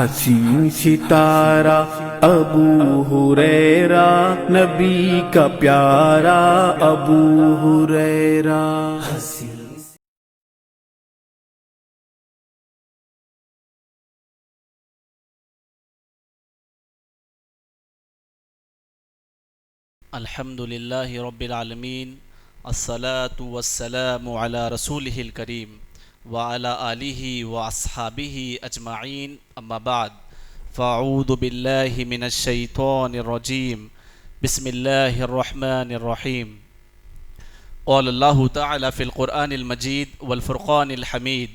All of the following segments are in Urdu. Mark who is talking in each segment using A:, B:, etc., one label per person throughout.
A: حسین ستارہ ابو ہریرہ، نبی کا پیارا ابو ہریرہ۔
B: الحمد للہ رب العالمین، الصلاة والسلام علی رسولہ الکریم وعلی آلہ واصحابہ اجمعین، اما بعد فاعوذ باللہ من الشیطان الرجیم، بسم اللہ الرحمن الرحیم۔ قال اللہ تعالی فی القرآن المجید والفرقان الحمید،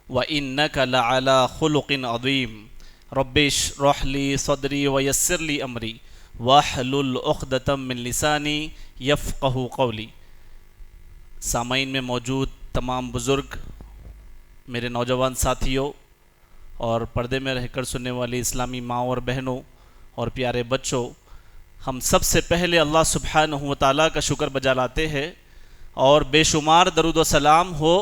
B: وإنک لعلی خلق عظیم، رب اشرح لی صدری ویسر لی امری وَاحْلُلْ عُقْدَةً مِّن لِسَانِي يَفْقَهُ قَوْلِي۔ سامعین میں موجود تمام بزرگ، میرے نوجوان ساتھیوں اور پردے میں رہ کر سننے والی اسلامی ماں اور بہنوں اور پیارے بچوں، ہم سب سے پہلے اللہ سبحانہ و تعالیٰ کا شکر بجا لاتے ہیں اور بے شمار درود و سلام ہو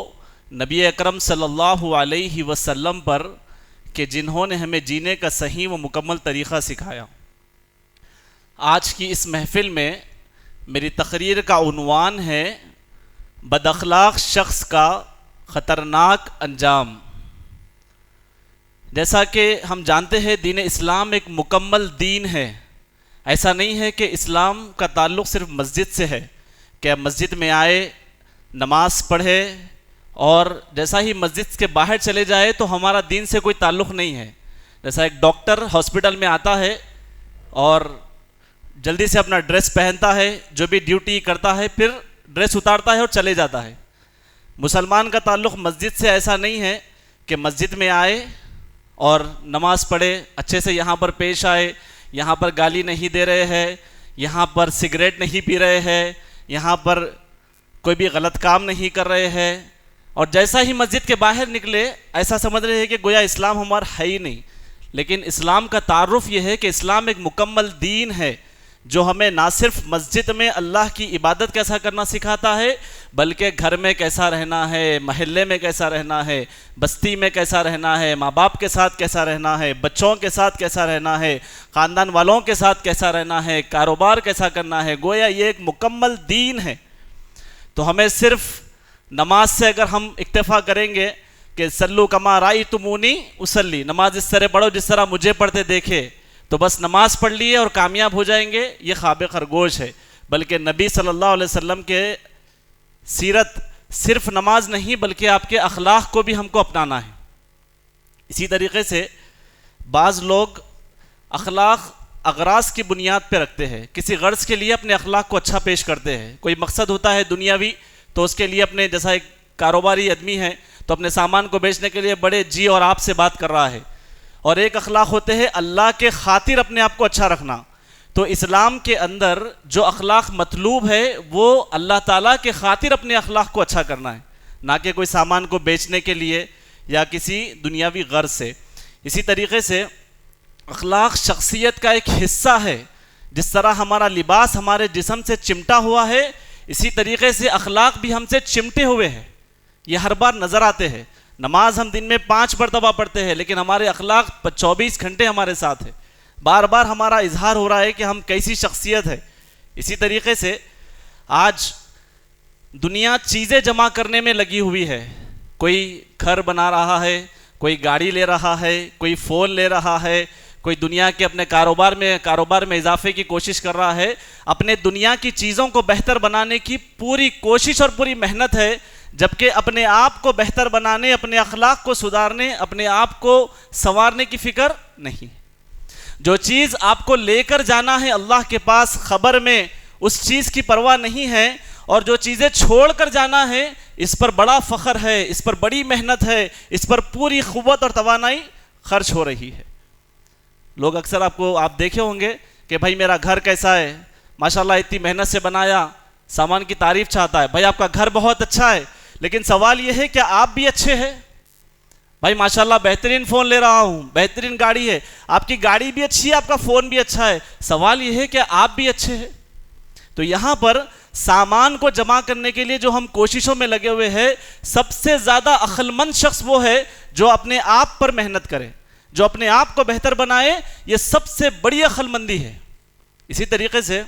B: نبی اکرم صلی اللہ علیہ وسلم پر کہ جنہوں نے ہمیں جینے کا صحیح و مکمل طریقہ سکھایا۔ آج کی اس محفل میں میری تقریر کا عنوان ہے بد اخلاق شخص کا خطرناک انجام۔ جیسا کہ ہم جانتے ہیں دین اسلام ایک مکمل دین ہے۔ ایسا نہیں ہے کہ اسلام کا تعلق صرف مسجد سے ہے کہ آپ مسجد میں آئے، نماز پڑھے اور جیسا ہی مسجد کے باہر چلے جائے تو ہمارا دین سے کوئی تعلق نہیں ہے۔ جیسا ایک ڈاکٹر ہاسپٹل میں آتا ہے اور جلدی سے اپنا ڈریس پہنتا ہے، جو بھی ڈیوٹی کرتا ہے پھر ڈریس اتارتا ہے اور چلے جاتا ہے۔ مسلمان کا تعلق مسجد سے ایسا نہیں ہے کہ مسجد میں آئے اور نماز پڑھے، اچھے سے یہاں پر پیش آئے، یہاں پر گالی نہیں دے رہے ہیں، یہاں پر سگریٹ نہیں پی رہے ہیں، یہاں پر کوئی بھی غلط کام نہیں کر رہے ہیں، اور جیسا ہی مسجد کے باہر نکلے ایسا سمجھ رہے ہیں کہ گویا اسلام ہمارا ہے ہی نہیں۔ لیکن اسلام کا تعارف یہ ہے کہ اسلام ایک مکمل دین ہے جو ہمیں نہ صرف مسجد میں اللہ کی عبادت کیسا کرنا سکھاتا ہے بلکہ گھر میں کیسا رہنا ہے، محلے میں کیسا رہنا ہے، بستی میں کیسا رہنا ہے، ماں باپ کے ساتھ کیسا رہنا ہے، بچوں کے ساتھ کیسا رہنا ہے، خاندان والوں کے ساتھ کیسا رہنا ہے، کاروبار کیسا کرنا ہے۔ گویا یہ ایک مکمل دین ہے۔ تو ہمیں صرف نماز سے اگر ہم اکتفا کریں گے کہ صلو کما رأیتمونی اصلی، نماز اس طرح پڑھو جس طرح مجھے پڑھتے دیکھے، تو بس نماز پڑھ لیے اور کامیاب ہو جائیں گے، یہ خواب خرگوش ہے۔ بلکہ نبی صلی اللہ علیہ وسلم کے سیرت صرف نماز نہیں بلکہ آپ کے اخلاق کو بھی ہم کو اپنانا ہے۔ اسی طریقے سے بعض لوگ اخلاق اغراض کی بنیاد پہ رکھتے ہیں، کسی غرض کے لیے اپنے اخلاق کو اچھا پیش کرتے ہیں۔ کوئی مقصد ہوتا ہے دنیاوی تو اس کے لیے اپنے جیسا ایک کاروباری آدمی ہے تو اپنے سامان کو بیچنے کے لیے بڑے جی اور آپ سے بات کر رہا ہے، اور ایک اخلاق ہوتے ہیں اللہ کے خاطر اپنے آپ کو اچھا رکھنا۔ تو اسلام کے اندر جو اخلاق مطلوب ہے وہ اللہ تعالیٰ کے خاطر اپنے اخلاق کو اچھا کرنا ہے، نہ کہ کوئی سامان کو بیچنے کے لیے یا کسی دنیاوی غرض سے۔ اسی طریقے سے اخلاق شخصیت کا ایک حصہ ہے۔ جس طرح ہمارا لباس ہمارے جسم سے چمٹا ہوا ہے، اسی طریقے سے اخلاق بھی ہم سے چمٹے ہوئے ہیں، یہ ہر بار نظر آتے ہیں۔ نماز ہم دن میں 5 مرتبہ پڑھتے ہیں لیکن ہمارے اخلاق 24 گھنٹے ہمارے ساتھ ہے۔ بار بار ہمارا اظہار ہو رہا ہے کہ ہم کیسی شخصیت ہے۔ اسی طریقے سے آج دنیا چیزیں جمع کرنے میں لگی ہوئی ہے۔ کوئی گھر بنا رہا ہے، کوئی گاڑی لے رہا ہے، کوئی فون لے رہا ہے، کوئی دنیا کے اپنے کاروبار میں اضافے کی کوشش کر رہا ہے۔ اپنے دنیا کی چیزوں کو بہتر بنانے کی پوری کوشش اور پوری محنت ہے، جبکہ اپنے آپ کو بہتر بنانے، اپنے اخلاق کو سدھارنے، اپنے آپ کو سنوارنے کی فکر نہیں۔ جو چیز آپ کو لے کر جانا ہے اللہ کے پاس خبر میں، اس چیز کی پرواہ نہیں ہے، اور جو چیزیں چھوڑ کر جانا ہے اس پر بڑا فخر ہے، اس پر بڑی محنت ہے، اس پر پوری قوت اور توانائی خرچ ہو رہی ہے۔ لوگ اکثر آپ دیکھے ہوں گے کہ بھائی میرا گھر کیسا ہے، ماشاءاللہ اتنی محنت سے بنایا، سامان کی تعریف چاہتا ہے، بھائی آپ کا گھر بہت اچھا ہے، لیکن سوال یہ ہے کہ آپ بھی اچھے ہیں؟ بھائی ماشاءاللہ بہترین فون لے رہا ہوں، بہترین گاڑی ہے، آپ کی گاڑی بھی اچھی ہے، آپ کا فون بھی اچھا ہے، سوال یہ ہے کہ آپ بھی اچھے ہیں؟ تو یہاں پر سامان کو جمع کرنے کے لیے جو ہم کوششوں میں لگے ہوئے ہیں، سب سے زیادہ عقل مند شخص وہ ہے جو اپنے آپ پر محنت کرے، جو اپنے آپ کو بہتر بنائے، یہ سب سے بڑی عقل مندی ہے۔ اسی طریقے سے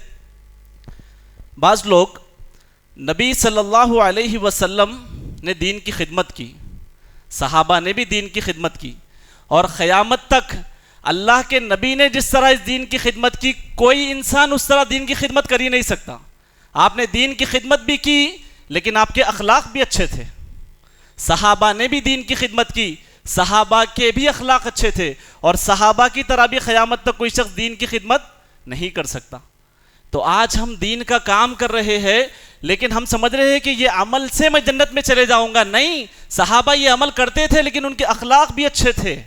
B: بعض لوگ نبی صلی اللہ علیہ وسلم نے دین کی خدمت کی، صحابہ نے بھی دین کی خدمت کی، اور قیامت تک اللہ کے نبی نے جس طرح اس دین کی خدمت کی، کوئی انسان اس طرح دین کی خدمت کر ہی نہیں سکتا۔ آپ نے دین کی خدمت بھی کی لیکن آپ کے اخلاق بھی اچھے تھے۔ صحابہ نے بھی دین کی خدمت کی، صحابہ کے بھی اخلاق اچھے تھے، اور صحابہ کی طرح بھی قیامت تک کوئی شخص دین کی خدمت نہیں کر سکتا۔ تو آج ہم دین کا کام کر رہے ہیں لیکن ہم سمجھ رہے ہیں کہ یہ عمل سے میں جنت میں چلے جاؤں گا۔ نہیں، صحابہ یہ عمل کرتے تھے لیکن ان کے اخلاق بھی اچھے تھے۔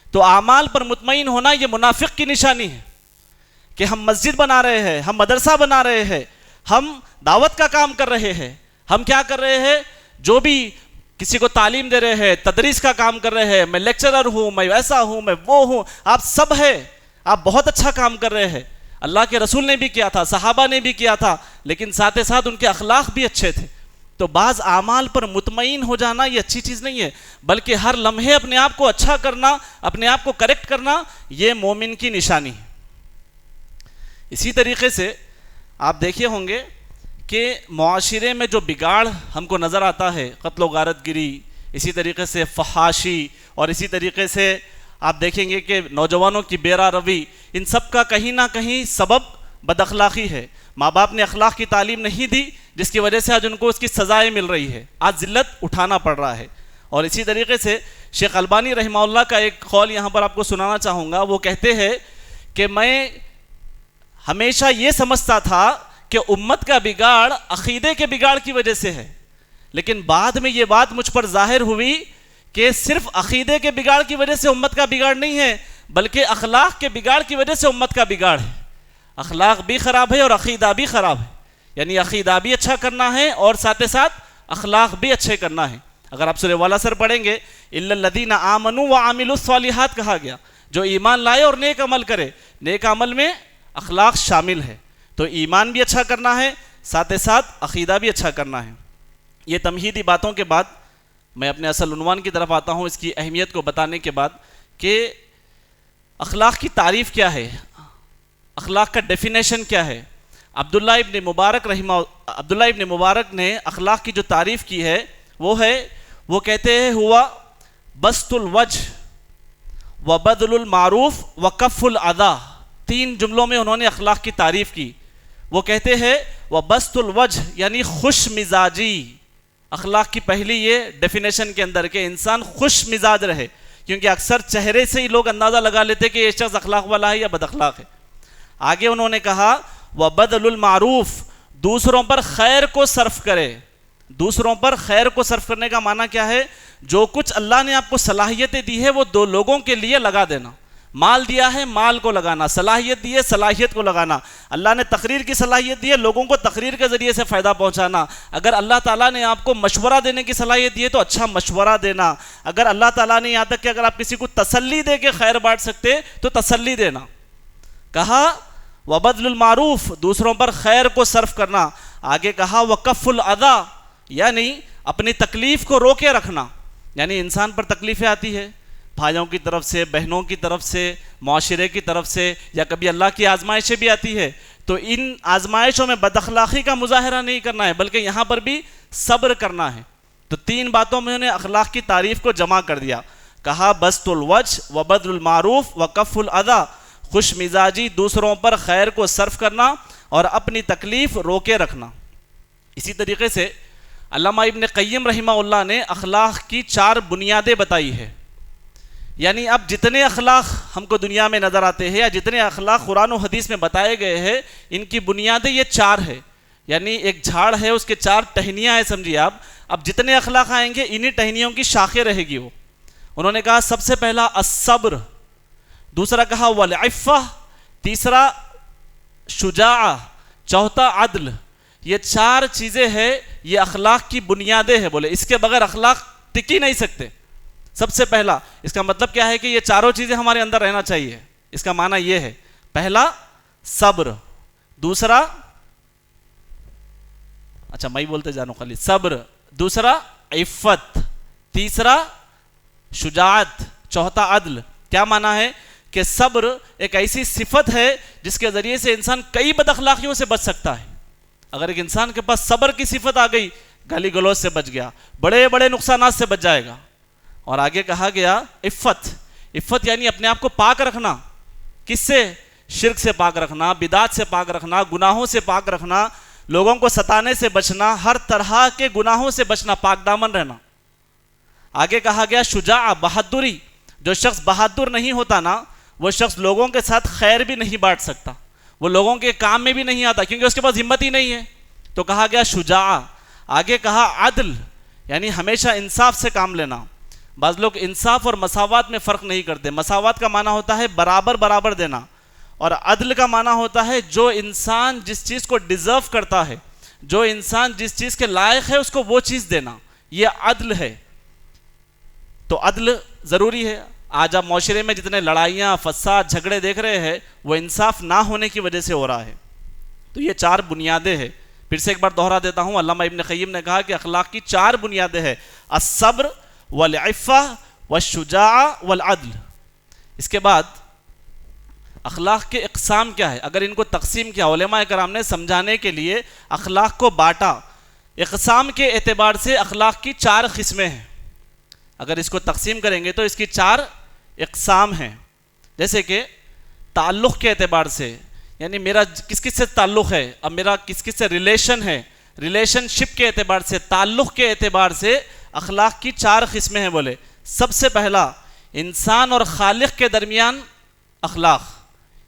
B: تو اعمال پر مطمئن ہونا یہ منافق کی نشانی ہے کہ ہم مسجد بنا رہے ہیں، ہم مدرسہ بنا رہے ہیں، ہم دعوت کا کام کر رہے ہیں، ہم کیا کر رہے ہیں، جو بھی کسی کو تعلیم دے رہے ہیں، تدریس کا کام کر رہے ہیں، میں لیکچرر ہوں، میں ایسا ہوں، میں وہ ہوں، آپ سب ہیں، آپ بہت اچھا کام کر رہے ہیں۔ اللہ کے رسول نے بھی کیا تھا، صحابہ نے بھی کیا تھا، لیکن ساتھ ساتھ ان کے اخلاق بھی اچھے تھے۔ تو بعض اعمال پر مطمئن ہو جانا یہ اچھی چیز نہیں ہے، بلکہ ہر لمحے اپنے آپ کو اچھا کرنا، اپنے آپ کو کریکٹ کرنا، یہ مومن کی نشانی ہے۔ اسی طریقے سے آپ دیکھے ہوں گے کہ معاشرے میں جو بگاڑ ہم کو نظر آتا ہے، قتل و غارت گری، اسی طریقے سے فحاشی، اور اسی طریقے سے آپ دیکھیں گے کہ نوجوانوں کی بیرا روی، ان سب کا کہیں نہ کہیں سبب بد اخلاقی ہے۔ ماں باپ نے اخلاق کی تعلیم نہیں دی، جس کی وجہ سے آج ان کو اس کی سزائیں مل رہی ہے، آج ذلت اٹھانا پڑ رہا ہے۔ اور اسی طریقے سے شیخ البانی رحمہ اللہ کا ایک قول یہاں پر آپ کو سنانا چاہوں گا۔ وہ کہتے ہیں کہ میں ہمیشہ یہ سمجھتا تھا کہ امت کا بگاڑ عقیدے کے بگاڑ کی وجہ سے ہے، لیکن بعد میں یہ بات مجھ پر ظاہر ہوئی کہ صرف عقیدے کے بگاڑ کی وجہ سے امت کا بگاڑ نہیں ہے، بلکہ اخلاق کے بگاڑ کی وجہ سے امت کا بگاڑ ہے۔ اخلاق بھی خراب ہے اور عقیدہ بھی خراب ہے، یعنی عقیدہ بھی اچھا کرنا ہے اور ساتھ ساتھ اخلاق بھی اچھے کرنا ہے۔ اگر آپ سورہ والاثر پڑھیں گے، الا الذین آمنوا وعملوا الصالحات کہا گیا، جو ایمان لائے اور نیک عمل کرے۔ نیک عمل میں اخلاق شامل ہے، تو ایمان بھی اچھا کرنا ہے، ساتھ ساتھ عقیدہ بھی اچھا کرنا ہے۔ یہ تمہیدی باتوں کے بعد میں اپنے اصل عنوان کی طرف آتا ہوں، اس کی اہمیت کو بتانے کے بعد کہ اخلاق کی تعریف کیا ہے، اخلاق کا ڈیفینیشن کیا ہے۔ عبداللہ ابن مبارک نے اخلاق کی جو تعریف کی ہے وہ کہتے ہیں ہوا بسط الوجہ وبذل المعروف وکف الاذی۔ تین جملوں میں انہوں نے اخلاق کی تعریف کی۔ وہ کہتے ہیں وبسط الوجہ یعنی خوش مزاجی۔ اخلاق کی پہلی یہ ڈیفینیشن کے اندر کہ انسان خوش مزاج رہے، کیونکہ اکثر چہرے سے ہی لوگ اندازہ لگا لیتے کہ یہ شخص اخلاق والا ہے یا بد اخلاق ہے۔ آگے انہوں نے کہا وبذل المعروف، دوسروں پر خیر کو صرف کرے۔ دوسروں پر خیر کو صرف کرنے کا معنی کیا ہے؟ جو کچھ اللہ نے آپ کو صلاحیتیں دی ہے وہ دو لوگوں کے لیے لگا دینا۔ مال دیا ہے، مال کو لگانا، صلاحیت دی ہے، صلاحیت کو لگانا۔ اللہ نے تقریر کی صلاحیت دی ہے، لوگوں کو تقریر کے ذریعے سے فائدہ پہنچانا۔ اگر اللہ تعالیٰ نے آپ کو مشورہ دینے کی صلاحیت دی ہے تو اچھا مشورہ دینا۔ اگر اللہ تعالیٰ نے یہاں تک کہ اگر آپ کسی کو تسلی دے کے خیر بانٹ سکتے تو تسلی دینا۔ کہا وبذل المعروف، دوسروں پر خیر کو صرف کرنا۔ آگے کہا وکف الاذی، یعنی اپنی تکلیف کو روکے رکھنا۔ یعنی انسان پر تکلیفیں آتی ہے، بھائیوں کی طرف سے، بہنوں کی طرف سے، معاشرے کی طرف سے، یا کبھی اللہ کی آزمائشیں بھی آتی ہے، تو ان آزمائشوں میں بد اخلاقی کا مظاہرہ نہیں کرنا ہے بلکہ یہاں پر بھی صبر کرنا ہے۔ تو تین باتوں میں انہوں نے اخلاق کی تعریف کو جمع کر دیا۔ کہا بسط الوجہ وبذل المعروف وکف الاذی، خوش مزاجی، دوسروں پر خیر کو صرف کرنا اور اپنی تکلیف روکے رکھنا۔ اسی طریقے سے علامہ ابن قیم رحمہ اللہ نے اخلاق کی 4 بنیادیں بتائی ہے۔ یعنی اب جتنے اخلاق ہم کو دنیا میں نظر آتے ہیں یا جتنے اخلاق قرآن و حدیث میں بتائے گئے ہیں، ان کی بنیادیں یہ 4 ہے۔ یعنی ایک جھاڑ ہے، اس کے 4 ٹہنیاں ہیں، سمجھیے آپ۔ اب جتنے اخلاق آئیں گے انہی ٹہنیوں کی شاخیں رہے گی وہ۔ انہوں نے کہا سب سے پہلا الصبر، دوسرا کہا والعفہ، تیسرا شجاعہ، چوتھا عدل۔ یہ 4 چیزیں ہیں، یہ اخلاق کی بنیادیں ہیں۔ بولے اس کے بغیر اخلاق ٹک ہی نہیں سکتے۔ سب سے پہلا اس کا مطلب کیا ہے کہ یہ 4 چیزیں ہمارے اندر رہنا چاہیے۔ اس کا معنی یہ ہے، پہلا صبر، دوسرا اچھا میں بولتے جانو خالی صبر، دوسرا عفت، تیسرا شجاعت، چوتھا عدل۔ کیا معنی ہے کہ صبر ایک ایسی صفت ہے جس کے ذریعے سے انسان کئی بد اخلاقیوں سے بچ سکتا ہے. اگر ایک انسان کے پاس صبر کی صفت آ گئی، گالی گلوچ سے بچ گیا، بڑے بڑے نقصانات سے بچ جائے گا. اور آگے کہا گیا عفت یعنی اپنے آپ کو پاک رکھنا. کس سے؟ شرک سے پاک رکھنا، بدعت سے پاک رکھنا، گناہوں سے پاک رکھنا، لوگوں کو ستانے سے بچنا، ہر طرح کے گناہوں سے بچنا، پاک دامن رہنا. آگے کہا گیا شجاع، بہادری. جو شخص بہادر نہیں ہوتا نا، وہ شخص لوگوں کے ساتھ خیر بھی نہیں بانٹ سکتا، وہ لوگوں کے کام میں بھی نہیں آتا کیونکہ اس کے پاس ہمت ہی نہیں ہے. تو کہا گیا شجاع. آگے کہا عدل، یعنی ہمیشہ انصاف سے کام لینا. بعض لوگ انصاف اور مساوات میں فرق نہیں کرتے. مساوات کا معنی ہوتا ہے برابر برابر دینا، اور عدل کا معنی ہوتا ہے جو انسان جس چیز کو ڈیزرو کرتا ہے، جو انسان جس چیز کے لائق ہے اس کو وہ چیز دینا، یہ عدل ہے. تو عدل ضروری ہے. آج آپ معاشرے میں جتنے لڑائیاں، فساد، جھگڑے دیکھ رہے ہیں وہ انصاف نہ ہونے کی وجہ سے ہو رہا ہے. تو یہ 4 بنیادیں ہیں. پھر سے ایک بار دوہرا دیتا ہوں، علامہ ابن قیم نے کہا کہ اخلاق کی 4 بنیادیں ہیں: الصبر والعفہ والشجاع والعدل. اس کے بعد اخلاق کے اقسام کیا ہے؟ اگر ان کو تقسیم کیا، علماء کرام نے سمجھانے کے لیے اخلاق کو بانٹا. اقسام کے اعتبار سے اخلاق کی 4 قسمیں ہیں. اگر اس کو تقسیم کریں گے تو اس کی 4 اقسام ہیں. جیسے کہ تعلق کے اعتبار سے، یعنی میرا کس کس سے تعلق ہے، اب میرا کس کس سے ریلیشن ہے، ریلیشن شپ کے اعتبار سے، تعلق کے اعتبار سے اخلاق کی 4 قسمیں ہیں. بولے سب سے پہلا انسان اور خالق کے درمیان اخلاق،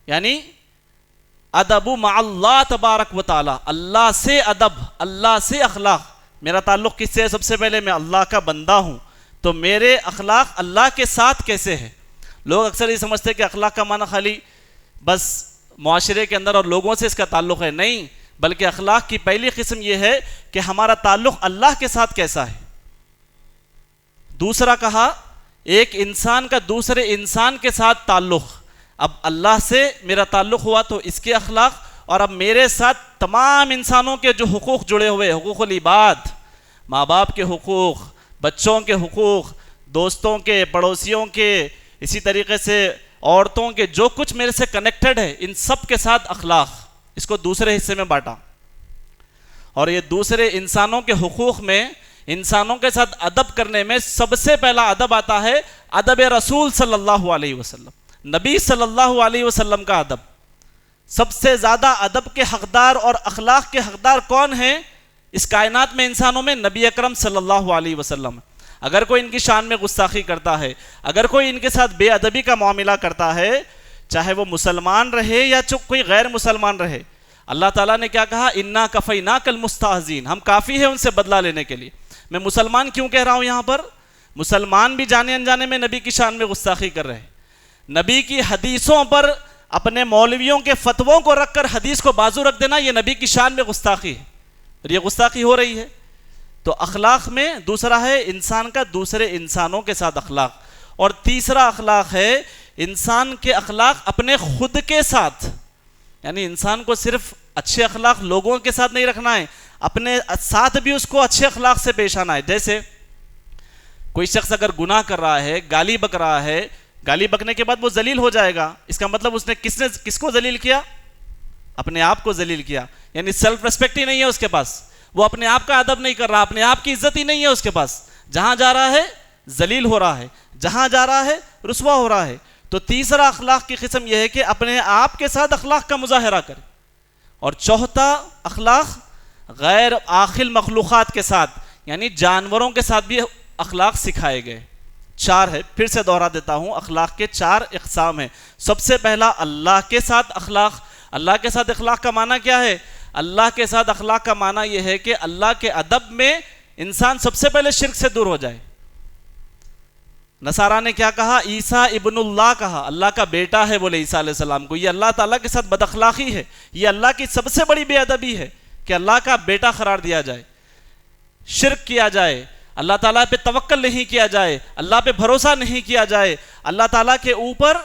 B: یعنی ادب مع اللہ تبارک و تعالی، اللہ سے ادب، اللہ سے اخلاق. میرا تعلق کس سے ہے؟ سب سے پہلے میں اللہ کا بندہ ہوں، تو میرے اخلاق اللہ کے ساتھ کیسے ہے؟ لوگ اکثر یہ سمجھتے ہیں کہ اخلاق کا معنی خالی بس معاشرے کے اندر اور لوگوں سے اس کا تعلق ہے. نہیں، بلکہ اخلاق کی پہلی قسم یہ ہے کہ ہمارا تعلق اللہ کے ساتھ کیسا ہے. دوسرا کہا ایک انسان کا دوسرے انسان کے ساتھ تعلق. اب اللہ سے میرا تعلق ہوا تو اس کے اخلاق، اور اب میرے ساتھ تمام انسانوں کے جو حقوق جڑے ہوئے، حقوق العباد، ماں باپ کے حقوق، بچوں کے حقوق، دوستوں کے، پڑوسیوں کے، اسی طریقے سے عورتوں کے، جو کچھ میرے سے کنیکٹڈ ہے، ان سب کے ساتھ اخلاق. اس کو دوسرے حصے میں بانٹا. اور یہ دوسرے انسانوں کے حقوق میں، انسانوں کے ساتھ ادب کرنے میں سب سے پہلا ادب آتا ہے ادب رسول صلی اللہ علیہ وسلم، نبی صلی اللہ علیہ وسلم کا ادب. سب سے زیادہ ادب کے حقدار اور اخلاق کے حقدار کون ہیں اس کائنات میں، انسانوں میں؟ نبی اکرم صلی اللہ علیہ وسلم. اگر کوئی ان کی شان میں گستاخی کرتا ہے، اگر کوئی ان کے ساتھ بے ادبی کا معاملہ کرتا ہے، چاہے وہ مسلمان رہے یا کوئی غیر مسلمان رہے، اللہ تعالیٰ نے کیا کہا؟ انا کفیناک المستہزئین، ہم کافی ہیں ان سے بدلہ لینے کے لیے. میں مسلمان کیوں کہہ رہا ہوں یہاں پر؟ مسلمان بھی جانے انجانے میں نبی کی شان میں گستاخی کر رہے ہیں. نبی کی حدیثوں پر اپنے مولویوں کے فتووں کو رکھ کر حدیث کو بازو رکھ دینا، یہ نبی کی شان میں گستاخی ہے، اور یہ گستاخی ہو رہی ہے. تو اخلاق میں دوسرا ہے انسان کا دوسرے انسانوں کے ساتھ اخلاق، اور تیسرا اخلاق ہے انسان کے اخلاق اپنے خود کے ساتھ. یعنی انسان کو صرف اچھے اخلاق لوگوں کے ساتھ نہیں رکھنا ہے، اپنے ساتھ بھی اس کو اچھے اخلاق سے پیش آنا ہے. جیسے کوئی شخص اگر گناہ کر رہا ہے، گالی بک رہا ہے، گالی بکنے کے بعد وہ ذلیل ہو جائے گا، اس کا مطلب اس نے کس کو ذلیل کیا؟ اپنے آپ کو ذلیل کیا. یعنی سیلف ریسپیکٹ ہی نہیں ہے اس کے پاس، وہ اپنے آپ کا ادب نہیں کر رہا، اپنے آپ کی عزت ہی نہیں ہے اس کے پاس. جہاں جا رہا ہے ذلیل ہو رہا ہے، جہاں جا رہا ہے رسوا ہو رہا ہے. تو تیسرا اخلاق کی قسم یہ ہے کہ اپنے آپ کے ساتھ اخلاق کا مظاہرہ کرے. اور چوتھا اخلاق غیر عاقل مخلوقات کے ساتھ، یعنی جانوروں کے ساتھ بھی اخلاق سکھائے گئے. 4 ہے، پھر سے دوہرا دیتا ہوں، اخلاق کے 4 اقسام ہیں. سب سے پہلا اللہ کے ساتھ اخلاق. اللہ کے ساتھ اخلاق کا معنی کیا ہے؟ اللہ کے ساتھ اخلاق کا معنی یہ ہے کہ اللہ کے ادب میں انسان سب سے پہلے شرک سے دور ہو جائے. نصارہ نے کیا کہا؟ عیسیٰ ابن اللہ کہا، اللہ کا بیٹا ہے بولے عیسیٰ علیہ السلام کو. یہ اللہ تعالیٰ کے ساتھ بد اخلاقی ہے، یہ اللہ کی سب سے بڑی بے ادبی ہے کہ اللہ کا بیٹا قرار دیا جائے، شرک کیا جائے، اللہ تعالیٰ پہ توکل نہیں کیا جائے، اللہ پہ بھروسہ نہیں کیا جائے، اللہ تعالیٰ کے اوپر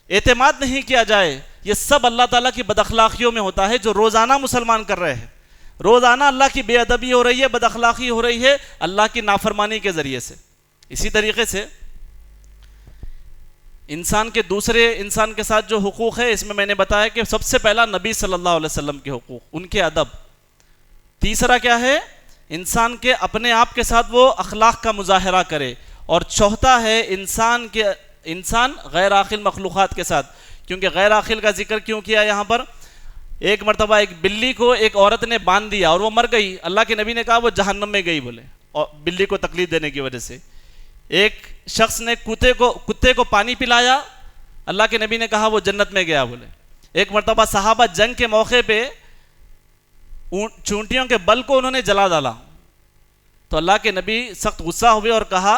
B: اعتماد نہیں کیا جائے. یہ سب اللہ تعالیٰ کی بد اخلاقیوں میں ہوتا ہے جو روزانہ مسلمان کر رہے ہیں. روزانہ اللہ کی بے ادبی ہو رہی ہے، بد اخلاقی ہو رہی ہے اللہ کی نافرمانی کے ذریعے سے. اسی طریقے سے انسان کے دوسرے انسان کے ساتھ جو حقوق ہے، اس میں میں نے بتایا کہ سب سے پہلا نبی صلی اللہ علیہ وسلم کے حقوق، ان کے ادب. تیسرا کیا ہے؟ انسان کے اپنے آپ کے ساتھ وہ اخلاق کا مظاہرہ کرے. اور چوتھا ہے انسان غیر عاقل مخلوقات کے ساتھ. کیونکہ غیر عاقل کا ذکر کیوں کیا یہاں پر؟ ایک مرتبہ ایک بلی کو ایک عورت نے باندھ دیا اور وہ مر گئی. اللہ کے نبی نے کہا وہ جہنم میں گئی بولے، اور بلی کو تکلیف دینے کی وجہ سے. ایک شخص نے کتے کو پانی پلایا، اللہ کے نبی نے کہا وہ جنت میں گیا بولے. ایک مرتبہ صحابہ جنگ کے موقع پہ چونٹیوں کے بل کو انہوں نے جلا ڈالا، تو اللہ کے نبی سخت غصہ ہوئے اور کہا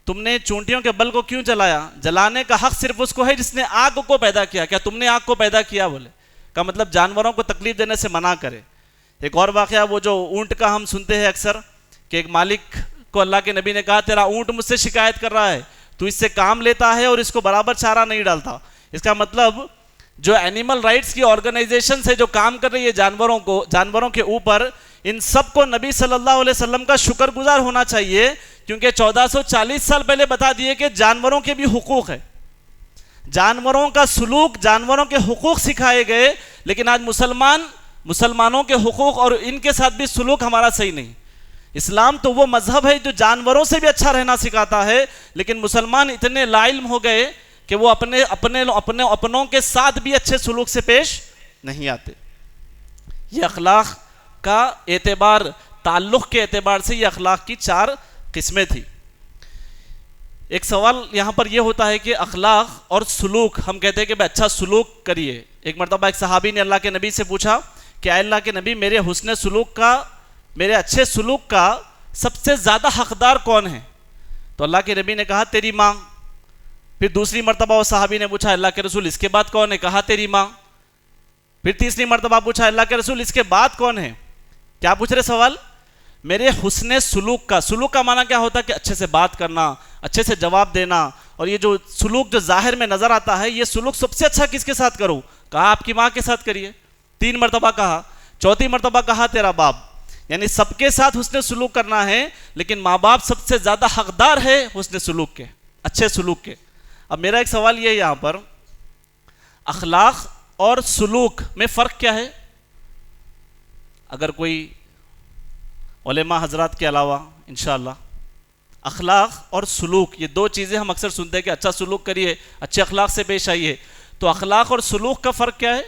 B: تم نے چونٹیوں کے بل کو کیوں جلایا؟ جلانے کا حق صرف اس کو ہے جس نے آگ کو پیدا کیا. کیا تم نے آگ کو پیدا کیا بولے؟ کا مطلب جانوروں کو تکلیف دینے سے منع کرے. ایک اور واقعہ وہ جو اونٹ کا ہم سنتے ہیں اکثر، کہ ایک مالک کو اللہ کے نبی نے کہا تیرا اونٹ مجھ سے شکایت کر رہا ہے، تو اس سے کام لیتا ہے اور اس کو برابر چارہ نہیں ڈالتا. اس کا مطلب جو اینیمل رائٹس کی آرگنائزیشن سے جو کام کر رہی ہے جانوروں کے اوپر، ان سب کو نبی صلی اللہ علیہ وسلم کا شکر گزار ہونا چاہیے، کیونکہ 1440 سال پہلے بتا دیے کہ جانوروں کے بھی حقوق ہے. جانوروں کا سلوک، جانوروں کے حقوق سکھائے گئے، لیکن آج مسلمانوں کے حقوق اور ان کے ساتھ بھی سلوک ہمارا صحیح نہیں. اسلام تو وہ مذہب ہے جو جانوروں سے بھی اچھا رہنا سکھاتا ہے، لیکن مسلمان اتنے لا علم ہو گئے کہ وہ اپنوں کے ساتھ بھی اچھے سلوک سے پیش نہیں آتے. یہ اخلاق کا اعتبار، تعلق کے اعتبار سے یہ اخلاق کی 4 قسمیں تھی. ایک سوال یہاں پر یہ ہوتا ہے کہ اخلاق اور سلوک، ہم کہتے ہیں کہ بھائی اچھا سلوک کریے. ایک مرتبہ ایک صحابی نے اللہ کے نبی سے پوچھا کہ اے اللہ کے نبی، میرے حسن سلوک کا، میرے اچھے سلوک کا سب سے زیادہ حقدار کون ہے؟ تو اللہ کے نبی نے کہا تیری ماں. پھر دوسری مرتبہ وہ صحابی نے پوچھا اللہ کے رسول اس کے بعد کون ہے؟ کہا تیری ماں. پھر تیسری مرتبہ پوچھا اللہ کے رسول اس کے بعد کون ہے؟ کیا پوچھ رہے سوال؟ میرے حسن سلوک کا. سلوک کا معنی کیا ہوتا ہے؟ کہ اچھے سے بات کرنا، اچھے سے جواب دینا. اور یہ جو سلوک جو ظاہر میں نظر آتا ہے، یہ سلوک سب سے اچھا کس کے ساتھ کروں؟ کہا آپ کی ماں کے ساتھ کریے. 3 مرتبہ کہا. چوتھی مرتبہ کہا تیرا باپ. یعنی سب کے ساتھ حسن سلوک کرنا ہے، لیکن ماں باپ سب سے زیادہ حقدار ہے حسن سلوک کے، اچھے سلوک کے. اب میرا ایک سوال یہ ہے یہاں پر، اخلاق اور سلوک میں فرق کیا ہے؟ اگر کوئی علماء حضرات کے علاوہ انشاءاللہ اخلاق اور سلوک، یہ 2 چیزیں ہم اکثر سنتے ہیں کہ اچھا سلوک کریے، اچھے اخلاق سے پیش آئیے. تو اخلاق اور سلوک کا فرق کیا ہے؟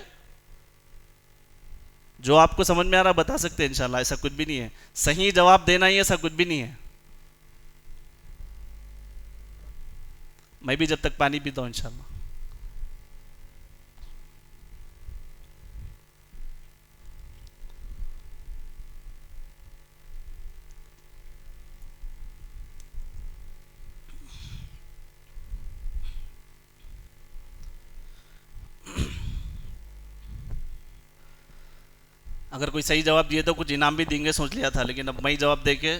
B: جو آپ کو سمجھ میں آ رہا بتا سکتے ہیں انشاءاللہ. ایسا کچھ بھی نہیں ہے، صحیح جواب دینا ہی ایسا کچھ بھی نہیں ہے. میں بھی جب تک پانی پیتا ہوں انشاءاللہ. اگر کوئی صحیح جواب دیے تو کچھ انعام بھی دیں گے سوچ لیا تھا، لیکن اب میں ہی جواب دے کے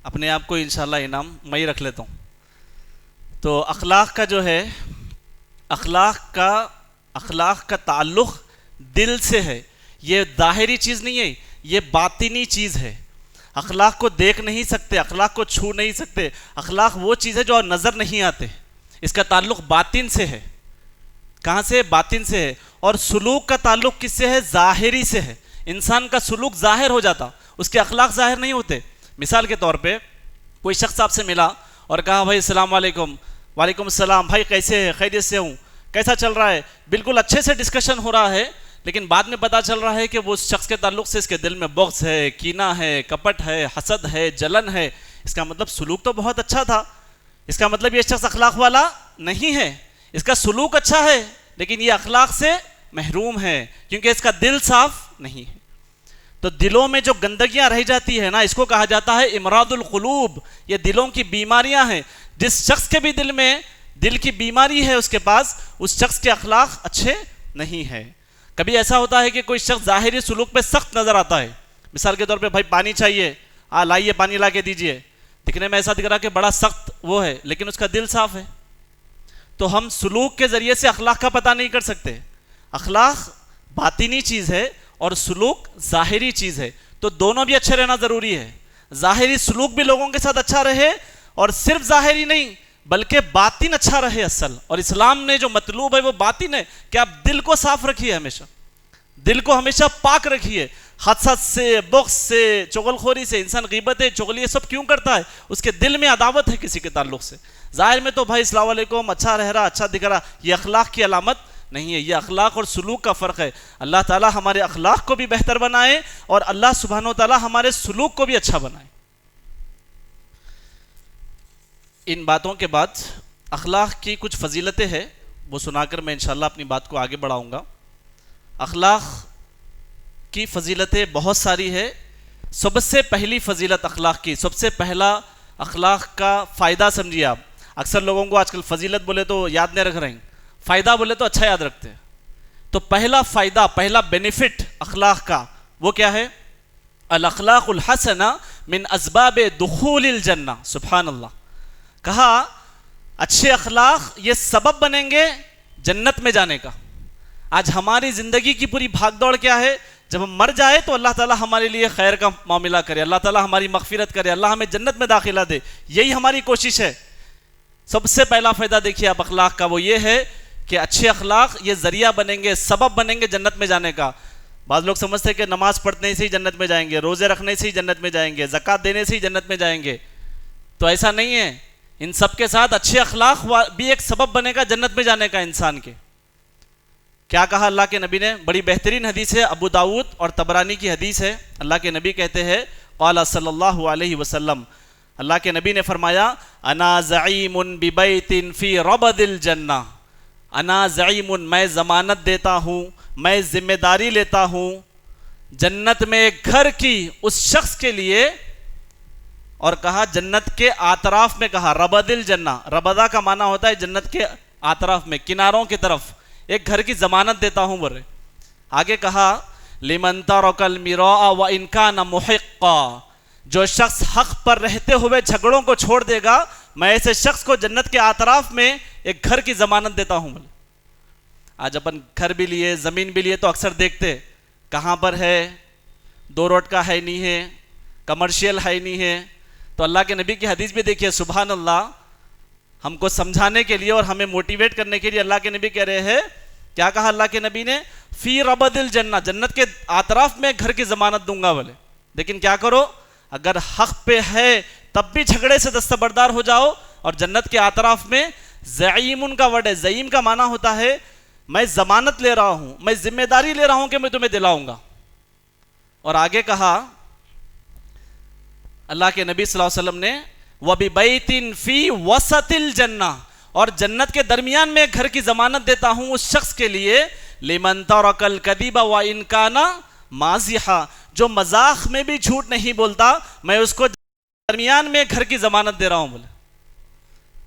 B: اپنے آپ کو انشاءاللہ انعام میں ہی رکھ لیتا ہوں. تو اخلاق کا جو ہے، اخلاق کا تعلق دل سے ہے. یہ ظاہری چیز نہیں ہے، یہ باطنی چیز ہے. اخلاق کو دیکھ نہیں سکتے، اخلاق کو چھو نہیں سکتے. اخلاق وہ چیز ہے جو نظر نہیں آتے، اس کا تعلق باطن سے ہے. کہاں سے؟ باطن سے ہے. اور سلوک کا تعلق کس سے ہے؟ ظاہری سے ہے. انسان کا سلوک ظاہر ہو جاتا، اس کے اخلاق ظاہر نہیں ہوتے. مثال کے طور پہ کوئی شخص آپ سے ملا اور کہا بھائی السلام علیکم. وعلیکم السلام. بھائی کیسے ہے؟ خیریت سے ہوں. کیسا چل رہا ہے؟ بالکل اچھے سے ڈسکشن ہو رہا ہے، لیکن بعد میں پتہ چل رہا ہے کہ وہ اس شخص کے تعلق سے اس کے دل میں بغض ہے، کینہ ہے، کپٹ ہے، حسد ہے، جلن ہے. اس کا مطلب سلوک تو بہت اچھا تھا، اس کا مطلب یہ شخص اخلاق والا نہیں ہے. اس کا سلوک اچھا ہے لیکن یہ اخلاق سے محروم ہے، کیونکہ اس کا دل صاف نہیں ہے. تو دلوں میں جو گندگیاں رہ جاتی ہے نا، اس کو کہا جاتا ہے امراض القلوب. یہ دلوں کی بیماریاں ہیں. جس شخص کے بھی دل میں دل کی بیماری ہے، اس کے پاس اس شخص کے اخلاق اچھے نہیں ہے. کبھی ایسا ہوتا ہے کہ کوئی شخص ظاہری سلوک پہ سخت نظر آتا ہے. مثال کے طور پہ بھائی پانی چاہیے، لائیے پانی لا کے دیجئے. دکھنے میں ایسا دکھ رہا کہ بڑا سخت وہ ہے، لیکن اس کا دل صاف ہے. تو ہم سلوک کے ذریعے سے اخلاق کا پتہ نہیں کر سکتے. اخلاق باطنی چیز ہے اور سلوک ظاہری چیز ہے. تو دونوں بھی اچھے رہنا ضروری ہے. ظاہری سلوک بھی لوگوں کے ساتھ اچھا رہے، اور صرف ظاہری نہیں بلکہ باطن اچھا رہے اصل. اور اسلام نے جو مطلوب ہے وہ باطن ہے کہ آپ دل کو صاف رکھیے, ہمیشہ دل کو ہمیشہ پاک رکھیے. حسد سے, بغض سے, چغل خوری سے. انسان غیبتیں, چغلی سب کیوں کرتا ہے؟ اس کے دل میں عداوت ہے کسی کے تعلق سے. ظاہر میں تو بھائی السلام علیکم, اچھا رہ رہا, اچھا دکھ رہا, یہ اخلاق کی علامت نہیں ہے. یہ اخلاق اور سلوک کا فرق ہے. اللہ تعالیٰ ہمارے اخلاق کو بھی بہتر بنائے اور اللہ سبحانہ و تعالیٰ ہمارے سلوک کو بھی اچھا بنائے. ان باتوں کے بعد اخلاق کی کچھ فضیلتیں ہیں, وہ سنا کر میں انشاءاللہ اپنی بات کو آگے بڑھاؤں گا. اخلاق کی فضیلتیں بہت ساری ہے. سب سے پہلی فضیلت اخلاق کی, سب سے پہلا اخلاق کا فائدہ سمجھیے آپ. اکثر لوگوں کو آج کل فضیلت بولے تو یاد نہیں رکھ رہے ہیں, فائدہ بولے تو اچھا یاد رکھتے ہیں. تو پہلا فائدہ, پہلا بینیفٹ اخلاق کا وہ کیا ہے؟ الاخلاق الحسنہ من اسباب دخول الجنہ. سبحان اللہ. کہا اچھے اخلاق یہ سبب بنیں گے جنت میں جانے کا. آج ہماری زندگی کی پوری بھاگ دوڑ کیا ہے؟ جب ہم مر جائے تو اللہ تعالیٰ ہمارے لیے خیر کا معاملہ کرے, اللہ تعالیٰ ہماری مغفرت کرے, اللہ ہمیں جنت میں داخلہ دے. یہی ہماری کوشش ہے. سب سے پہلا فائدہ دیکھیے آپ اخلاق کا, وہ یہ ہے کہ اچھے اخلاق یہ ذریعہ بنیں گے, سبب بنیں گے جنت میں جانے کا. بعض لوگ سمجھتے ہیں کہ نماز پڑھنے سے ہی جنت میں جائیں گے, روزے رکھنے سے ہی جنت میں جائیں گے, زکوٰۃ دینے سے ہی جنت میں جائیں گے. تو ایسا نہیں ہے. ان سب کے ساتھ اچھے اخلاق بھی ایک سبب بنے گا جنت میں جانے کا انسان کے. کیا کہا اللہ کے نبی نے؟ بڑی بہترین حدیث ہے, ابو داؤد اور طبرانی کی حدیث ہے. اللہ کے نبی کہتے ہیں قال صلی اللہ علیہ وسلم, اللہ کے نبی نے فرمایا انا زعیم ببیت فی ربد الجنہ. انا زعیم, میں ضمانت دیتا ہوں, میں ذمہ داری لیتا ہوں جنت میں ایک گھر کی اس شخص کے لیے. اور کہا جنت کے اطراف میں, کہا ربد الجنہ. ربدہ کا معنی ہوتا ہے جنت کے اطراف میں, کناروں کی طرف ایک گھر کی ضمانت دیتا ہوں بولے. آگے کہا لمن ترک المراء وان کان محقا, جو شخص حق پر رہتے ہوئے جھگڑوں کو چھوڑ دے گا, میں ایسے شخص کو جنت کے اطراف میں ایک گھر کی ضمانت دیتا ہوں بولے. آج اپن گھر بھی لیے, زمین بھی لیے تو اکثر دیکھتے کہاں پر ہے, 2 روڈ کا ہے نہیں ہے, کمرشیل ہے نہیں ہے. تو اللہ کے نبی کی حدیث بھی دیکھیے, سبحان اللہ, ہم کو سمجھانے کے لیے اور ہمیں موٹیویٹ کرنے کے لیے اللہ کے نبی کہہ رہے ہیں. کیا کہا اللہ کے نبی نے؟ فی ربد الجنہ, جنت کے اطراف میں گھر کی ضمانت دوں گا بولے. لیکن کیا کرو, اگر حق پہ ہے تب بھی جھگڑے سے دستبردار ہو جاؤ. اور جنت کے اطراف میں زعیم کا ورڈ ہے. زعیم کا معنی ہوتا ہے میں ضمانت لے رہا ہوں, میں ذمہ داری لے رہا ہوں کہ میں تمہیں دلاؤں گا. اور آگے کہا اللہ کے نبی صلی اللہ علیہ وسلم نے وَبِبَيْتٍ فِي وَسَطِ الْجَنَّةِ, اور جنت کے درمیان میں گھر کی ضمانت دیتا ہوں اس شخص کے لیے لِمَنْ تَرَكَ الْكَذِبَ وَإِنْ كَانَ مَازِحًا, جو مذاق میں بھی جھوٹ نہیں بولتا, میں اس کو درمیان میں گھر کی ضمانت دے رہا ہوں بولے.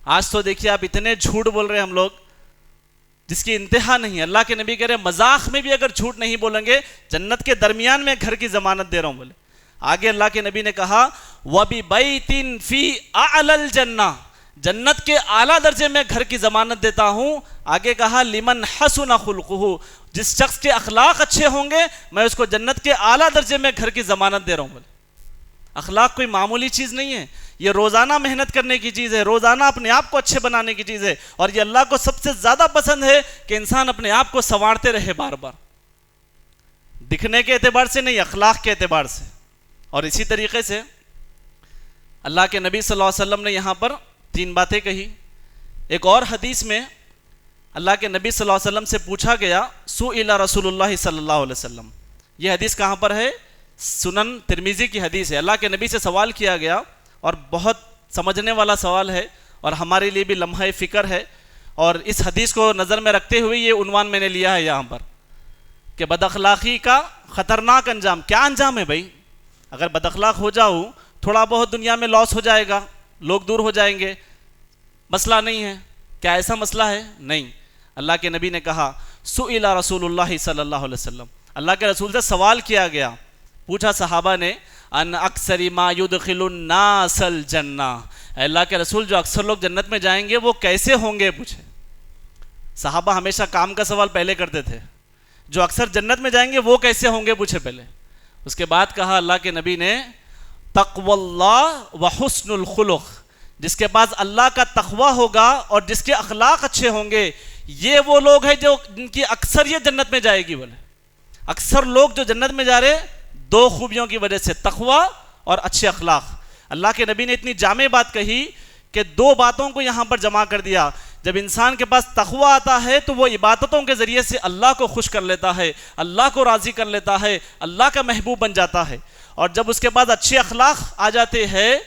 B: آج تو دیکھیے آپ اتنے جھوٹ بول رہے ہیں ہم لوگ جس کی انتہا نہیں ہے. اللہ کے نبی کہہ رہے ہیں مذاق میں بھی اگر جھوٹ نہیں بولیں گے, جنت کے درمیان میں گھر کی ضمانت دے رہا ہوں بولے. آگے اللہ کے نبی نے کہا وَبِبَيْتٍ فِي أَعْلَى الْجَنَّةِ, جنت کے اعلیٰ درجے میں گھر کی ضمانت دیتا ہوں. آگے کہا لِمَنْ حَسُنَ خُلْقُهُ, جس شخص کے اخلاق اچھے ہوں گے میں اس کو جنت کے اعلیٰ درجے میں گھر کی ضمانت دے رہا ہوں بولے. اخلاق کوئی معمولی چیز نہیں ہے, یہ روزانہ محنت کرنے کی چیز ہے, روزانہ اپنے آپ کو اچھے بنانے کی چیز ہے. اور یہ اللہ کو سب سے زیادہ پسند ہے کہ انسان اپنے آپ کو سنوارتے رہے بار بار, دکھنے کے اعتبار سے نہیں, اخلاق کے اعتبار سے. اور اسی طریقے سے اللہ کے نبی صلی اللہ علیہ وسلم نے یہاں پر 3 باتیں کہی. ایک اور حدیث میں اللہ کے نبی صلی اللہ علیہ وسلم سے پوچھا گیا سئل رسول اللہ صلی اللہ علیہ وسلم. یہ حدیث کہاں پر ہے؟ سنن ترمذی کی حدیث ہے. اللہ کے نبی سے سوال کیا گیا اور بہت سمجھنے والا سوال ہے اور ہمارے لیے بھی لمحہ فکر ہے. اور اس حدیث کو نظر میں رکھتے ہوئے یہ عنوان میں نے لیا ہے یہاں پر کہ بد اخلاقی کا خطرناک انجام. کیا انجام ہے بھائی؟ اگر بد اخلاق ہو جاؤ تھوڑا بہت دنیا میں لاس ہو جائے گا, لوگ دور ہو جائیں گے, مسئلہ نہیں ہے. کیا ایسا مسئلہ ہے؟ نہیں. اللہ کے نبی نے کہا سئل رسول اللہ صلی اللہ علیہ وسلم, اللہ کے رسول سے سوال کیا گیا. پوچھا صحابہ نے ان اکثر ما يدخل الناس الجنہ, اللہ کے رسول جو اکثر لوگ جنت میں جائیں گے وہ کیسے ہوں گے پوچھے. صحابہ ہمیشہ کام کا سوال پہلے کرتے تھے, جو اکثر جنت میں جائیں گے وہ کیسے ہوں گے پوچھے پہلے. اس کے بعد کہا اللہ کے نبی نے تقوی اللہ و حسن الخلق, جس کے پاس اللہ کا تقوی ہوگا اور جس کے اخلاق اچھے ہوں گے، یہ وہ لوگ ہیں جو جن کی اکثریت جنت میں جائے گی. بولے اکثر لوگ جو جنت میں جا رہے دو خوبیوں کی وجہ سے، تقوی اور اچھے اخلاق. اللہ کے نبی نے اتنی جامع بات کہی کہ دو باتوں کو یہاں پر جمع کر دیا. جب انسان کے پاس تقوی آتا ہے تو وہ عبادتوں کے ذریعے سے اللہ کو خوش کر لیتا ہے، اللہ کو راضی کر لیتا ہے، اللہ کا محبوب بن جاتا ہے. اور جب اس کے بعد اچھے اخلاق آ جاتے ہیں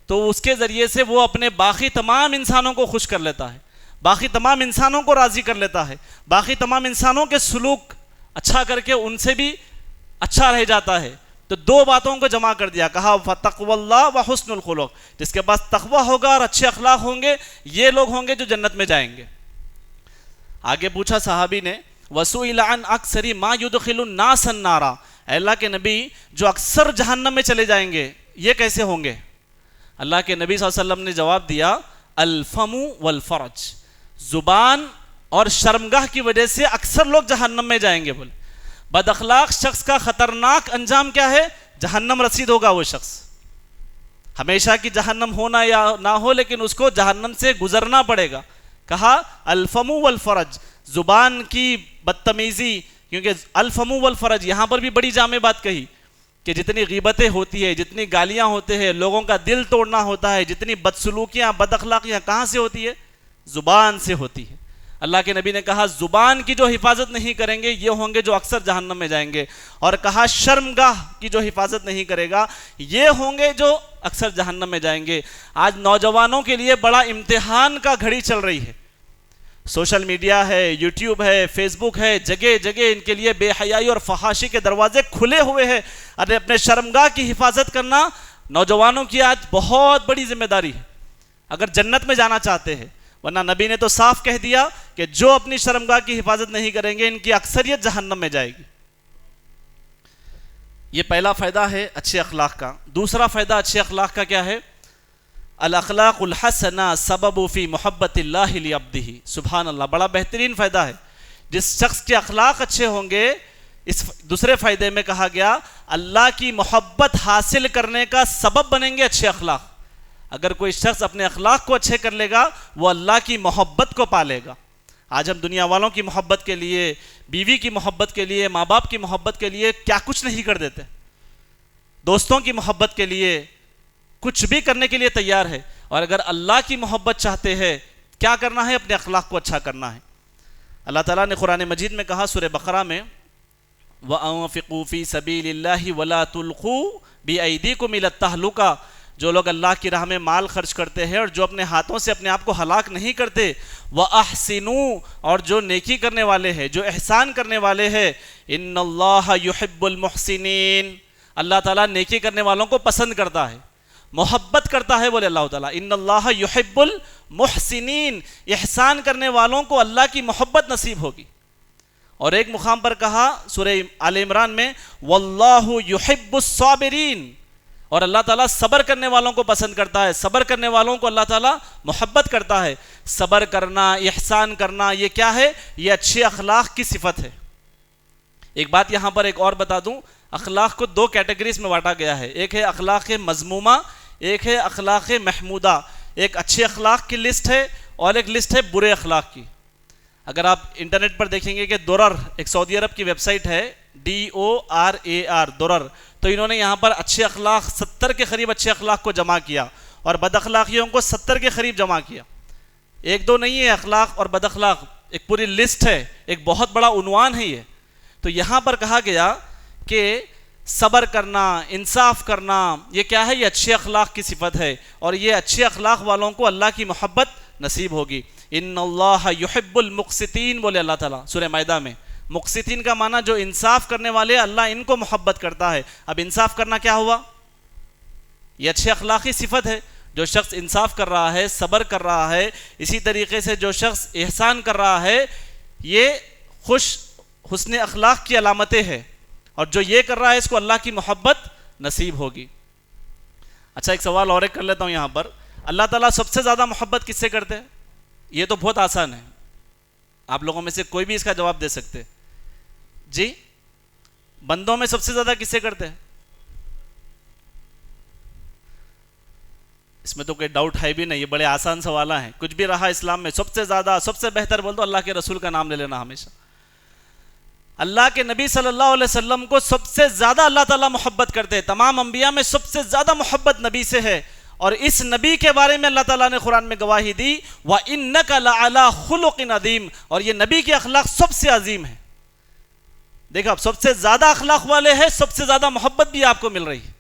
B: تو اس کے ذریعے سے وہ اپنے باقی تمام انسانوں کو خوش کر لیتا ہے، باقی تمام انسانوں کو راضی کر لیتا ہے، باقی تمام انسانوں کے سلوک اچھا کر کے ان سے بھی اچھا رہ جاتا ہے. تو دو باتوں کو جمع کر دیا، کہا فَتَقْوَ اللَّهِ وَحُسْنُ الْخُلُقِ. جس کے پاس تقوی ہوگا اور اچھے اخلاق ہوں گے، یہ لوگ ہوں گے جو جنت میں جائیں گے. آگے پوچھا صحابی نے وَسُئِلَ عَنْ أَكْثَرِ مَا يُدْخِلُ النَّاسَ النَّارَ. اے اللہ کے نبی، جو اکثر جہنم میں چلے جائیں گے یہ کیسے ہوں گے؟ اللہ کے نبی صلی اللہ علیہ وسلم نے جواب دیا الفم والفرج. زبان اور شرمگاہ کی وجہ سے اکثر لوگ جہنم میں جائیں گے. بولے بد اخلاق شخص کا خطرناک انجام کیا ہے؟ جہنم رسید ہوگا. وہ شخص ہمیشہ کی جہنم ہونا یا نہ ہو لیکن اس کو جہنم سے گزرنا پڑے گا. کہا الفم والفرج، زبان کی بدتمیزی، کیونکہ الفم والفرج یہاں پر بھی بڑی جامع بات کہی کہ جتنی غیبتیں ہوتی ہے، جتنی گالیاں ہوتے ہیں، لوگوں کا دل توڑنا ہوتا ہے، جتنی بدسلوکیاں بد اخلاقیاں کہاں سے ہوتی ہے؟ زبان سے ہوتی ہے. اللہ کے نبی نے کہا زبان کی جو حفاظت نہیں کریں گے یہ ہوں گے جو اکثر جہنم میں جائیں گے. اور کہا شرمگاہ کی جو حفاظت نہیں کرے گا یہ ہوں گے جو اکثر جہنم میں جائیں گے. آج نوجوانوں کے لیے بڑا امتحان کا گھڑی چل رہی ہے. سوشل میڈیا ہے، یوٹیوب ہے، فیس بک ہے، جگہ جگہ ان کے لیے بے حیائی اور فحاشی کے دروازے کھلے ہوئے ہیں. ارے اپنے شرمگاہ کی حفاظت کرنا نوجوانوں کی آج بہت بڑی ذمہ داری ہے اگر جنت میں جانا چاہتے ہیں. ورنہ نبی نے تو صاف کہہ دیا کہ جو اپنی شرمگاہ کی حفاظت نہیں کریں گے ان کی اکثریت جہنم میں جائے گی. یہ پہلا فائدہ ہے اچھے اخلاق کا. دوسرا فائدہ اچھے اخلاق کا کیا ہے؟ الاخلاق الحسنہ سبب فی محبت اللہ لعبدہ. سبحان اللہ، بڑا بہترین فائدہ ہے. جس شخص کے اخلاق اچھے ہوں گے، اس دوسرے فائدے میں کہا گیا اللہ کی محبت حاصل کرنے کا سبب بنیں گے اچھے اخلاق. اگر کوئی شخص اپنے اخلاق کو اچھے کر لے گا وہ اللہ کی محبت کو پا لے گا. آج ہم دنیا والوں کی محبت کے لیے، بیوی کی محبت کے لیے، ماں باپ کی محبت کے لیے کیا کچھ نہیں کر دیتے. دوستوں کی محبت کے لیے کچھ بھی کرنے کے لیے تیار ہے. اور اگر اللہ کی محبت چاہتے ہیں کیا کرنا ہے؟ اپنے اخلاق کو اچھا کرنا ہے. اللہ تعالیٰ نے قرآن مجید میں کہا سورہ بقرہ میں وَأَنفِقُوا فِي سَبِيلِ اللَّهِ وَلَا تُلْقُوا بِأَيْدِيكُمْ إِلَى التَّهْلُكَةِ. جو لوگ اللہ کی راہ میں مال خرچ کرتے ہیں اور جو اپنے ہاتھوں سے اپنے آپ کو ہلاک نہیں کرتے، وَأَحْسِنُوا، اور جو نیکی کرنے والے ہیں، جو احسان کرنے والے ہیں، إِنَّ اللَّهَ يُحِبُّ الْمُحْسِنِينَ. اللہ تعالیٰ نیکی کرنے والوں کو پسند کرتا ہے، محبت کرتا ہے. بولے اللہ تعالیٰ إِنَّ اللَّهَ يُحِبُّ الْمُحْسِنِينَ. احسان کرنے والوں کو اللہ کی محبت نصیب ہوگی. اور ایک مقام پر کہا سورہ آل عمران میں وَاللَّهُ يُحِبُّ الصَّابِرِينَ. اور اللہ تعالیٰ صبر کرنے والوں کو پسند کرتا ہے. صبر کرنے والوں کو اللہ تعالیٰ محبت کرتا ہے. صبر کرنا، احسان کرنا، یہ کیا ہے؟ یہ اچھے اخلاق کی صفت ہے. ایک بات یہاں پر ایک اور بتا دوں، اخلاق کو دو کیٹیگریز میں بانٹا گیا ہے. ایک ہے اخلاق مذمومہ، ایک ہے اخلاق محمودہ. ایک اچھے اخلاق کی لسٹ ہے اور ایک لسٹ ہے برے اخلاق کی. اگر آپ انٹرنیٹ پر دیکھیں گے کہ درر، ایک سعودی عرب کی ویب سائٹ ہے DORAR درر، تو انہوں نے یہاں پر اچھے اخلاق 70 کے قریب اچھے اخلاق کو جمع کیا اور بد اخلاقیوں کو 70 کے قریب جمع کیا. ایک دو نہیں ہے اخلاق اور بد اخلاق، ایک پوری لسٹ ہے، ایک بہت بڑا عنوان ہے یہ. تو یہاں پر کہا گیا کہ صبر کرنا، انصاف کرنا، یہ کیا ہے؟ یہ اچھے اخلاق کی صفت ہے اور یہ اچھے اخلاق والوں کو اللہ کی محبت نصیب ہوگی. ان اللہ یحب المقسطین. بولے اللہ تعالیٰ سورہ مائدہ میں. مقسطین کا معنی جو انصاف کرنے والے، اللہ ان کو محبت کرتا ہے. اب انصاف کرنا کیا ہوا؟ یہ اچھے اخلاقی صفت ہے. جو شخص انصاف کر رہا ہے، صبر کر رہا ہے، اسی طریقے سے جو شخص احسان کر رہا ہے، یہ حسن اخلاق کی علامتیں ہیں. اور جو یہ کر رہا ہے اس کو اللہ کی محبت نصیب ہوگی. اچھا ایک سوال اور ایک کر لیتا ہوں یہاں پر. اللہ تعالیٰ سب سے زیادہ محبت کس سے کرتے ہیں؟ یہ تو بہت آسان ہے، آپ لوگوں میں سے کوئی بھی اس کا جواب دے سکتے. جی، بندوں میں سب سے زیادہ کس سے کرتے ہیں؟ اس میں تو کوئی ڈاؤٹ ہے بھی نہیں، یہ بڑے آسان سوال ہیں. کچھ بھی رہا اسلام میں سب سے زیادہ سب سے بہتر بول دو اللہ کے رسول کا نام لے لینا ہمیشہ. اللہ کے نبی صلی اللہ علیہ وسلم کو سب سے زیادہ اللہ تعالیٰ محبت کرتے ہیں. تمام انبیاء میں سب سے زیادہ محبت نبی سے ہے، اور اس نبی کے بارے میں اللہ تعالیٰ نے قرآن میں گواہی دی وَإِنَّكَ لَعَلَىٰ خُلُقٍ عَظِيمٍ، اور یہ نبی کے اخلاق سب سے عظیم ہیں. دیکھو اب سب سے زیادہ اخلاق والے ہیں، سب سے زیادہ محبت بھی آپ کو مل رہی ہے.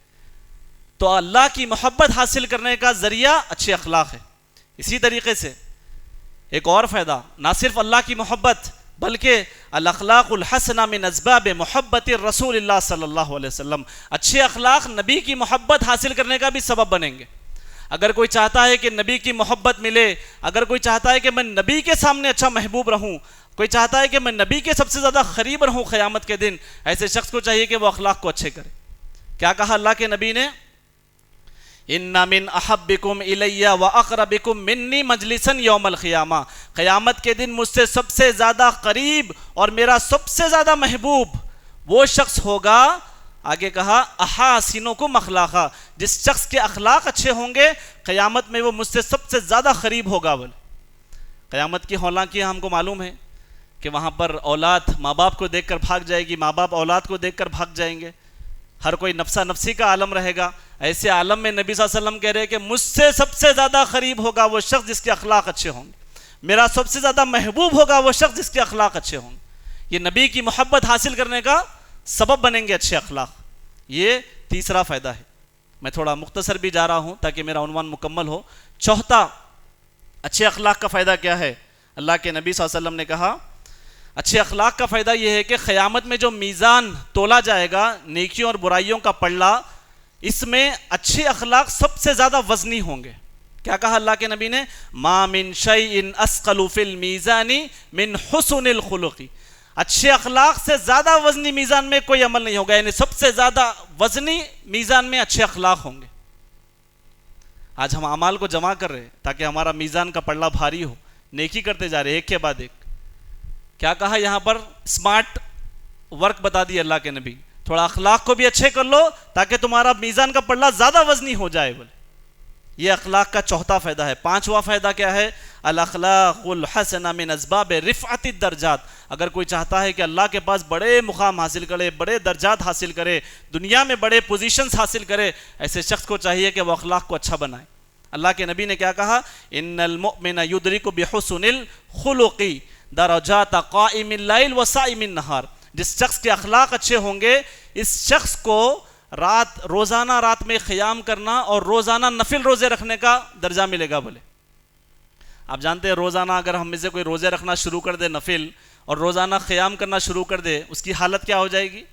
B: تو اللہ کی محبت حاصل کرنے کا ذریعہ اچھے اخلاق ہے. اسی طریقے سے ایک اور فائدہ، نہ صرف اللہ کی محبت بلکہ الاخلاق الحسنہ من اسباب محبت رسول اللہ صلی اللہ علیہ وسلم، اچھے اخلاق نبی کی محبت حاصل کرنے کا بھی سبب بنیں گے. اگر کوئی چاہتا ہے کہ نبی کی محبت ملے، اگر کوئی چاہتا ہے کہ میں نبی کے سامنے اچھا محبوب رہوں، کوئی چاہتا ہے کہ میں نبی کے سب سے زیادہ قریب رہوں قیامت کے دن، ایسے شخص کو چاہیے کہ وہ اخلاق کو اچھے کرے. کیا کہا اللہ کے نبی نے؟ اِنَّ مِنْ أَحَبِّكُمْ إِلَيَّ وَأَقْرَبِكُمْ مِنِّي مَجْلِسًا يَوْمَ الْقِيَامَةِ، قیامت کے دن مجھ سے سب سے زیادہ قریب اور میرا سب سے زیادہ محبوب وہ شخص ہوگا، آگے کہا أَحَاسِنُكُمْ أَخْلَاقًا، جس شخص کے اخلاق اچھے ہوں گے قیامت میں وہ مجھ سے سب سے زیادہ قریب ہوگا. بولے قیامت کی حالانکہ ہم کو معلوم ہے کہ وہاں پر اولاد ماں باپ کو دیکھ کر بھاگ جائے گی، ماں باپ اولاد کو دیکھ کر بھاگ جائیں گے، ہر کوئی نفسہ نفسی کا عالم رہے گا. ایسے عالم میں نبی صلی اللہ علیہ وسلم کہہ رہے ہیں کہ مجھ سے سب سے زیادہ قریب ہوگا وہ شخص جس کے اخلاق اچھے ہوں گے، میرا سب سے زیادہ محبوب ہوگا وہ شخص جس کے اخلاق اچھے ہوں گے. یہ نبی کی محبت حاصل کرنے کا سبب بنیں گے اچھے اخلاق. یہ تیسرا فائدہ ہے. میں تھوڑا مختصر بھی جا رہا ہوں تاکہ میرا عنوان مکمل ہو. چوتھا اچھے اخلاق کا فائدہ کیا ہے؟ اللہ کے نبی صلی اللہ علیہ وسلم نے کہا اچھے اخلاق کا فائدہ یہ ہے کہ قیامت میں جو میزان تولا جائے گا نیکیوں اور برائیوں کا پلڑا، اس میں اچھے اخلاق سب سے زیادہ وزنی ہوں گے. کیا کہا اللہ کے نبی نے؟ ما من شیء اثقل فی المیزان من حسن الخلق، اچھے اخلاق سے زیادہ وزنی میزان میں کوئی عمل نہیں ہوگا، یعنی سب سے زیادہ وزنی میزان میں اچھے اخلاق ہوں گے. آج ہم اعمال کو جمع کر رہے ہیں تاکہ ہمارا میزان کا پلڑا بھاری ہو، نیکی کرتے جا رہے ایک کے بعد ایک. کیا کہا یہاں پر؟ اسمارٹ ورک بتا دی اللہ کے نبی، تھوڑا اخلاق کو بھی اچھے کر لو تاکہ تمہارا میزان کا پلڑا زیادہ وزنی ہو جائے. بولے یہ اخلاق کا چوتھا فائدہ ہے. پانچواں فائدہ کیا ہے؟ الاخلاق الحسنہ من اسباب رفعت الدرجات. اگر کوئی چاہتا ہے کہ اللہ کے پاس بڑے مقام حاصل کرے، بڑے درجات حاصل کرے، دنیا میں بڑے پوزیشنز حاصل کرے، ایسے شخص کو چاہیے کہ وہ اخلاق کو اچھا بنائے. اللہ کے نبی نے کیا کہا؟ ان المؤمن یدرک بحسن الخلق درجات قائم اللیل وصائم النہار. جس شخص کے اخلاق اچھے ہوں گے اس شخص کو روزانہ رات میں قیام کرنا اور روزانہ نفل روزے رکھنے کا درجہ ملے گا. بولے آپ جانتے ہیں روزانہ اگر ہم میں سے کوئی روزے رکھنا شروع کر دے نفل اور روزانہ قیام کرنا شروع کر دے، اس کی حالت کیا ہو جائے گی؟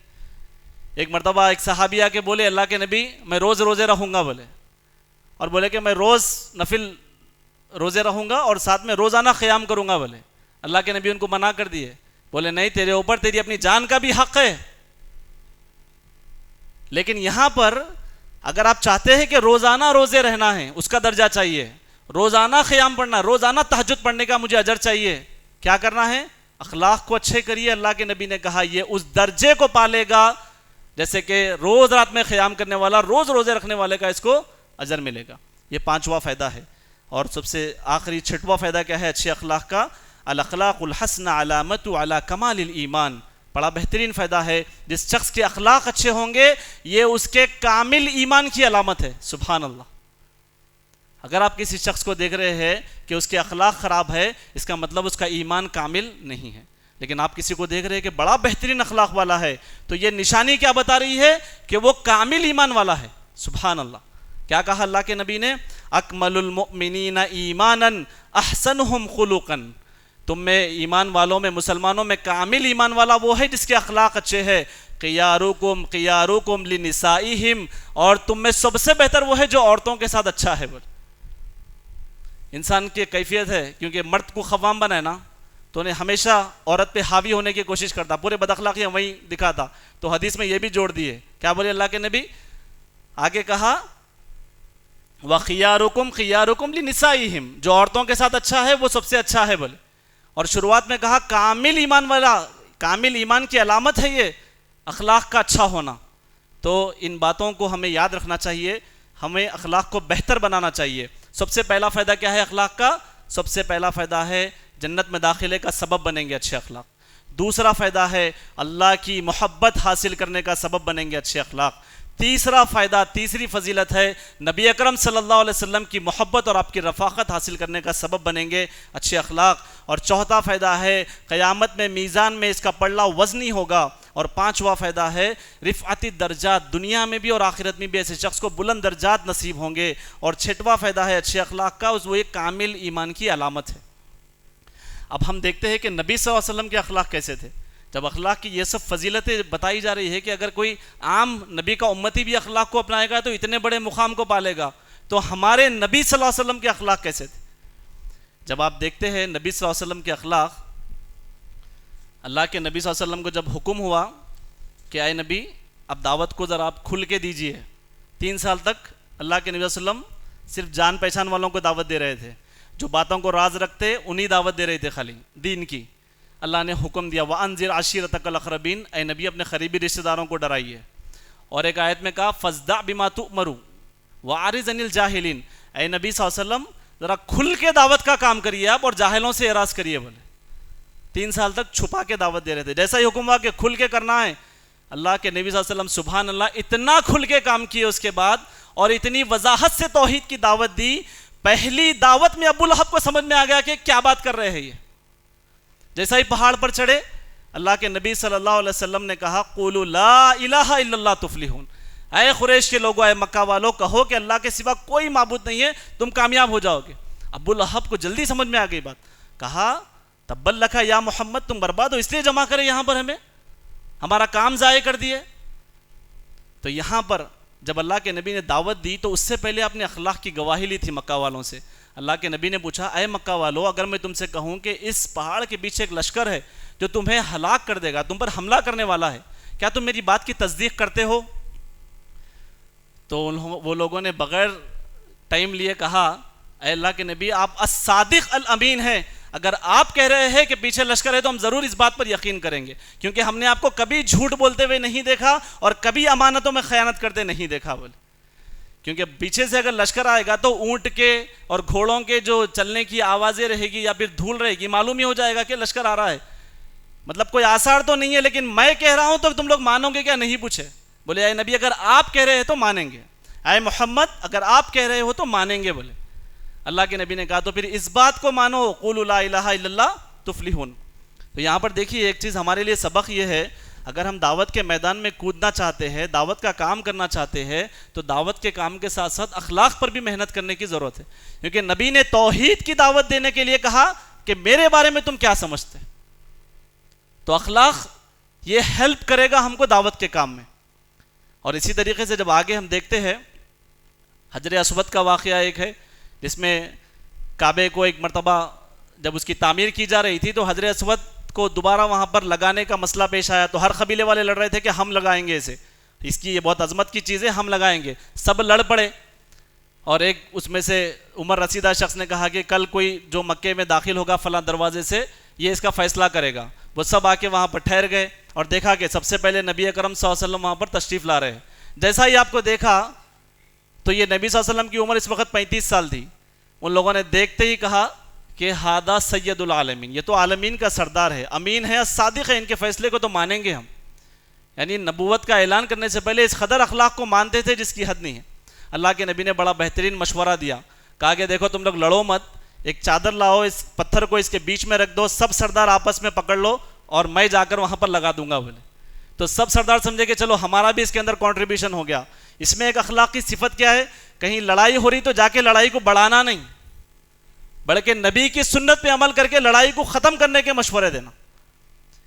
B: ایک مرتبہ ایک صحابی آ کے بولے اللہ کے نبی میں روز روزے رہوں گا. بولے اور بولے کہ میں روز نفل روزے رہوں گا اور ساتھ میں روزانہ قیام کروں گا. بولے اللہ کے نبی ان کو منع کر دیے، بولے نہیں، تیرے اوپر تیری اپنی جان کا بھی حق ہے. لیکن یہاں پر اگر آپ چاہتے ہیں کہ روزانہ روزے رہنا ہے اس کا درجہ چاہیے، روزانہ قیام پڑھنا، روزانہ تہجد پڑھنے کا مجھے اجر چاہیے. کیا کرنا ہے؟ اخلاق کو اچھے کریے. اللہ کے نبی نے کہا یہ اس درجے کو پالے گا جیسے کہ روز رات میں قیام کرنے والا، روز روزے رکھنے والے کا اس کو اجر ملے گا. یہ پانچواں فائدہ ہے. اور سب سے آخری چھٹواں فائدہ کیا ہے اچھے اخلاق کا؟ الاخلاق الحسنہ علامت علی کمال الایمان. بڑا بہترین فائدہ ہے. جس شخص کے اخلاق اچھے ہوں گے یہ اس کے کامل ایمان کی علامت ہے. سبحان اللہ. اگر آپ کسی شخص کو دیکھ رہے ہیں کہ اس کے اخلاق خراب ہے، اس کا مطلب اس کا ایمان کامل نہیں ہے. لیکن آپ کسی کو دیکھ رہے ہیں کہ بڑا بہترین اخلاق والا ہے، تو یہ نشانی کیا بتا رہی ہے؟ کہ وہ کامل ایمان والا ہے. سبحان اللہ. کیا کہا اللہ کے نبی نے؟ اکمل المؤمنین ایمانا احسنہم خلقا. تم میں ایمان والوں میں، مسلمانوں میں کامل ایمان والا وہ ہے جس کے اخلاق اچھے ہیں. خیارکم لنسائہم. اور تم میں سب سے بہتر وہ ہے جو عورتوں کے ساتھ اچھا ہے. بول انسان کی کیفیت ہے، کیونکہ مرد کو خوام بنا ہے نا، تو انہیں ہمیشہ عورت پہ حاوی ہونے کی کوشش کرتا، پورے بد اخلاقیاں وہیں دکھاتا. تو حدیث میں یہ بھی جوڑ دیے. کیا بولے اللہ کے نبی؟ آگے کہا وَخِيَارُكُمْ خِيَارُكُمْ لِنِسَائِهِمْ. جو عورتوں کے ساتھ اچھا ہے وہ سب سے اچھا ہے. بولے اور شروعات میں کہا کامل ایمان والا، کامل ایمان کی علامت ہے یہ اخلاق کا اچھا ہونا. تو ان باتوں کو ہمیں یاد رکھنا چاہیے. ہمیں اخلاق کو بہتر بنانا چاہیے۔ سب سے پہلا فائدہ کیا ہے اخلاق کا؟ سب سے پہلا فائدہ ہے جنت میں داخلے کا سبب بنیں گے اچھے اخلاق۔ دوسرا فائدہ ہے اللہ کی محبت حاصل کرنے کا سبب بنیں گے اچھے اخلاق۔ تیسرا فائدہ، تیسری فضیلت ہے نبی اکرم صلی اللہ علیہ وسلم کی محبت اور آپ کی رفاقت حاصل کرنے کا سبب بنیں گے اچھے اخلاق۔ اور چوتھا فائدہ ہے قیامت میں میزان میں اس کا پلڑا وزنی ہوگا۔ اور پانچواں فائدہ ہے رفعتی درجات، دنیا میں بھی اور آخرت میں بھی ایسے شخص کو بلند درجات نصیب ہوں گے۔ اور چھٹواں فائدہ ہے اچھے اخلاق کا، وہ ایک کامل ایمان کی علامت ہے۔ اب ہم دیکھتے ہیں کہ نبی صلی اللہ علیہ وسلم کے اخلاق کیسے تھے۔ جب اخلاق کی یہ سب فضیلتیں بتائی جا رہی ہے کہ اگر کوئی عام نبی کا امتی بھی اخلاق کو اپنائے گا تو اتنے بڑے مقام کو پالے گا، تو ہمارے نبی صلی اللہ علیہ وسلم کے اخلاق کیسے تھے؟ جب آپ دیکھتے ہیں نبی صلی اللہ علیہ وسلم کے اخلاق، اللہ کے نبی صلی اللہ علیہ وسلم کو جب حکم ہوا کہ اے نبی اب دعوت کو ذرا آپ کھل کے دیجئے، 3 سال تک اللہ کے نبی صلی اللہ علیہ وسلم صرف جان پہچان والوں کو دعوت دے رہے تھے، جو باتوں کو راز رکھتے انہی دعوت دے رہے تھے خالی دین کی۔ اللہ نے حکم دیا وَأَنذِرْ عَشِيرَتَكَ الْأَقْرَبِينَ، اے نبی اپنے قریبی رشتہ داروں کو ڈرائیے۔ اور ایک آیت میں کہا فَاصْدَعْ بِمَا تُؤْمَرُ وَأَعْرِضْ عَنِ الْجَاهِلِينَ، اے نبی صلی اللہ علیہ وسلم ذرا کھل کے دعوت کا کام کریے آپ، اور جاہلوں سے اعراض کریے۔ بولے 3 سال تک چھپا کے دعوت دے رہے تھے، جیسا ہی حکم ہوا کہ کھل کے کرنا ہے، اللہ کے نبی صلی اللہ علیہ وسلم سبحان اللہ اتنا کھل کے کام کیے اس کے بعد، اور اتنی وضاحت سے توحید کی دعوت دی، پہلی دعوت میں ابو لہب کو سمجھ میں آ گیا کہ کیا بات کر رہے ہیں یہ۔ جیسا ہی پہاڑ پر چڑھے، اللہ کے نبی صلی اللہ علیہ وسلم نے کہا قولوا لا الہ الا اللہ تفلحون، اے قریش کے لوگوں، اے مکہ والوں، کہو کہ اللہ کے سوا کوئی معبود نہیں ہے، تم کامیاب ہو جاؤ گے۔ ابو لہب کو جلدی سمجھ میں آ گئی بات، کہا تبا لک یا محمد، تم برباد ہو، اس لیے جمع کرے یہاں پر ہمیں، ہمارا کام ضائع کر دیے۔ تو یہاں پر جب اللہ کے نبی نے دعوت دی تو اس سے پہلے آپ نے اخلاق کی گواہی لی تھی مکہ والوں سے۔ اللہ کے نبی نے پوچھا اے مکہ والو، اگر میں تم سے کہوں کہ اس پہاڑ کے پیچھے ایک لشکر ہے جو تمہیں ہلاک کر دے گا، تم پر حملہ کرنے والا ہے، کیا تم میری بات کی تصدیق کرتے ہو؟ تو وہ لوگوں نے بغیر ٹائم لیے کہا اے اللہ کے نبی آپ الصادق الامین ہیں، اگر آپ کہہ رہے ہیں کہ پیچھے لشکر ہے تو ہم ضرور اس بات پر یقین کریں گے، کیونکہ ہم نے آپ کو کبھی جھوٹ بولتے ہوئے نہیں دیکھا اور کبھی امانتوں میں خیانت کرتے نہیں دیکھا۔ بولے کیونکہ پیچھے سے اگر لشکر آئے گا تو اونٹ کے اور گھوڑوں کے جو چلنے کی آوازیں رہے گی یا پھر دھول رہے گی، معلوم ہی ہو جائے گا کہ لشکر آ رہا ہے، مطلب کوئی آثار تو نہیں ہے، لیکن میں کہہ رہا ہوں تو تم لوگ مانو گے کیا؟ نہیں پوچھے۔ بولے اے نبی اگر آپ کہہ رہے ہیں تو مانیں گے، اے محمد اگر آپ کہہ رہے ہو تو مانیں گے۔ بولے اللہ کے نبی نے کہا تو پھر اس بات کو مانو، قولوا لا الہ الا اللہ تفلحون۔ تو یہاں پر دیکھیے ایک چیز ہمارے لیے سبق یہ ہے، اگر ہم دعوت کے میدان میں کودنا چاہتے ہیں، دعوت کا کام کرنا چاہتے ہیں، تو دعوت کے کام کے ساتھ ساتھ اخلاق پر بھی محنت کرنے کی ضرورت ہے، کیونکہ نبی نے توحید کی دعوت دینے کے لیے کہا کہ میرے بارے میں تم کیا سمجھتے، تو اخلاق یہ ہیلپ کرے گا ہم کو دعوت کے کام میں۔ اور اسی طریقے سے جب آگے ہم دیکھتے ہیں حجر اسود کا واقعہ ایک ہے، جس میں کعبے کو ایک مرتبہ جب اس کی تعمیر کی جا رہی تھی تو حجر اسود کو دوبارہ وہاں پر لگانے کا مسئلہ پیش آیا، تو ہر قبیلے والے لڑ رہے تھے کہ ہم لگائیں گے اسے، اس کی یہ بہت عظمت کی چیز ہے، ہم لگائیں گے، سب لڑ پڑے۔ اور ایک اس میں سے عمر رسیدہ شخص نے کہا کہ کل کوئی جو مکے میں داخل ہوگا فلاں دروازے سے یہ اس کا فیصلہ کرے گا۔ وہ سب آ کے وہاں پر ٹھہر گئے اور دیکھا کہ سب سے پہلے نبی اکرم صلی اللہ علیہ وسلم وہاں پر تشریف لا رہے ہیں۔ جیسا ہی آپ کو دیکھا تو یہ نبی صلی اللہ علیہ وسلم کی عمر اس وقت 35 سال تھی، ان لوگوں نے دیکھتے ہی کہا کہ ہادہ سید العالمین، یہ تو عالمین کا سردار ہے، امین ہے، صادق ہے، ان کے فیصلے کو تو مانیں گے ہم۔ یعنی نبوت کا اعلان کرنے سے پہلے اس قدر اخلاق کو مانتے تھے جس کی حد نہیں ہے۔ اللہ کے نبی نے بڑا بہترین مشورہ دیا، کہا کہ دیکھو تم لوگ لڑو مت، ایک چادر لاؤ، اس پتھر کو اس کے بیچ میں رکھ دو، سب سردار آپس میں پکڑ لو اور میں جا کر وہاں پر لگا دوں گا۔ بولے تو سب سردار سمجھے کہ چلو ہمارا بھی اس کے اندر کنٹریبیوشن ہو گیا۔ اس میں ایک اخلاقی صفت کیا ہے، کہیں لڑائی ہو رہی تو جا کے لڑائی کو بڑھانا نہیں، بلکہ نبی کی سنت پہ عمل کر کے لڑائی کو ختم کرنے کے مشورے دینا۔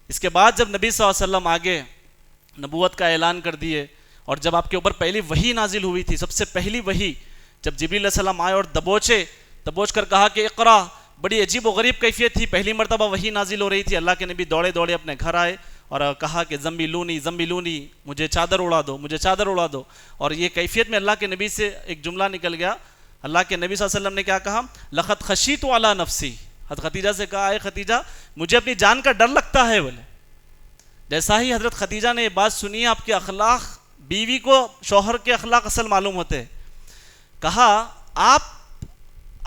B: اس کے بعد جب نبی صلی اللہ علیہ وسلم آگے نبوت کا اعلان کر دیے، اور جب آپ کے اوپر پہلی وحی نازل ہوئی تھی، سب سے پہلی وحی جب جبریل علیہ السلام آئے اور دبوچ کر کہا کہ اقرا، بڑی عجیب و غریب کیفیت تھی، پہلی مرتبہ وحی نازل ہو رہی تھی، اللہ کے نبی دوڑے دوڑے اپنے گھر آئے اور کہا کہ زمبیلونی، مجھے چادر اڑا دو۔ اور یہ کیفیت میں اللہ کے نبی سے ایک جملہ نکل گیا، اللہ کے نبی صلی اللہ علیہ وسلم نے کیا کہا، لقد خشیت علی نفسی، حضرت خدیجہ سے کہا اے خدیجہ مجھے اپنی جان کا ڈر لگتا ہے۔ بولے جیسا ہی حضرت خدیجہ نے یہ بات سنی، آپ کے اخلاق، بیوی کو شوہر کے اخلاق اصل معلوم ہوتے ہیں، کہا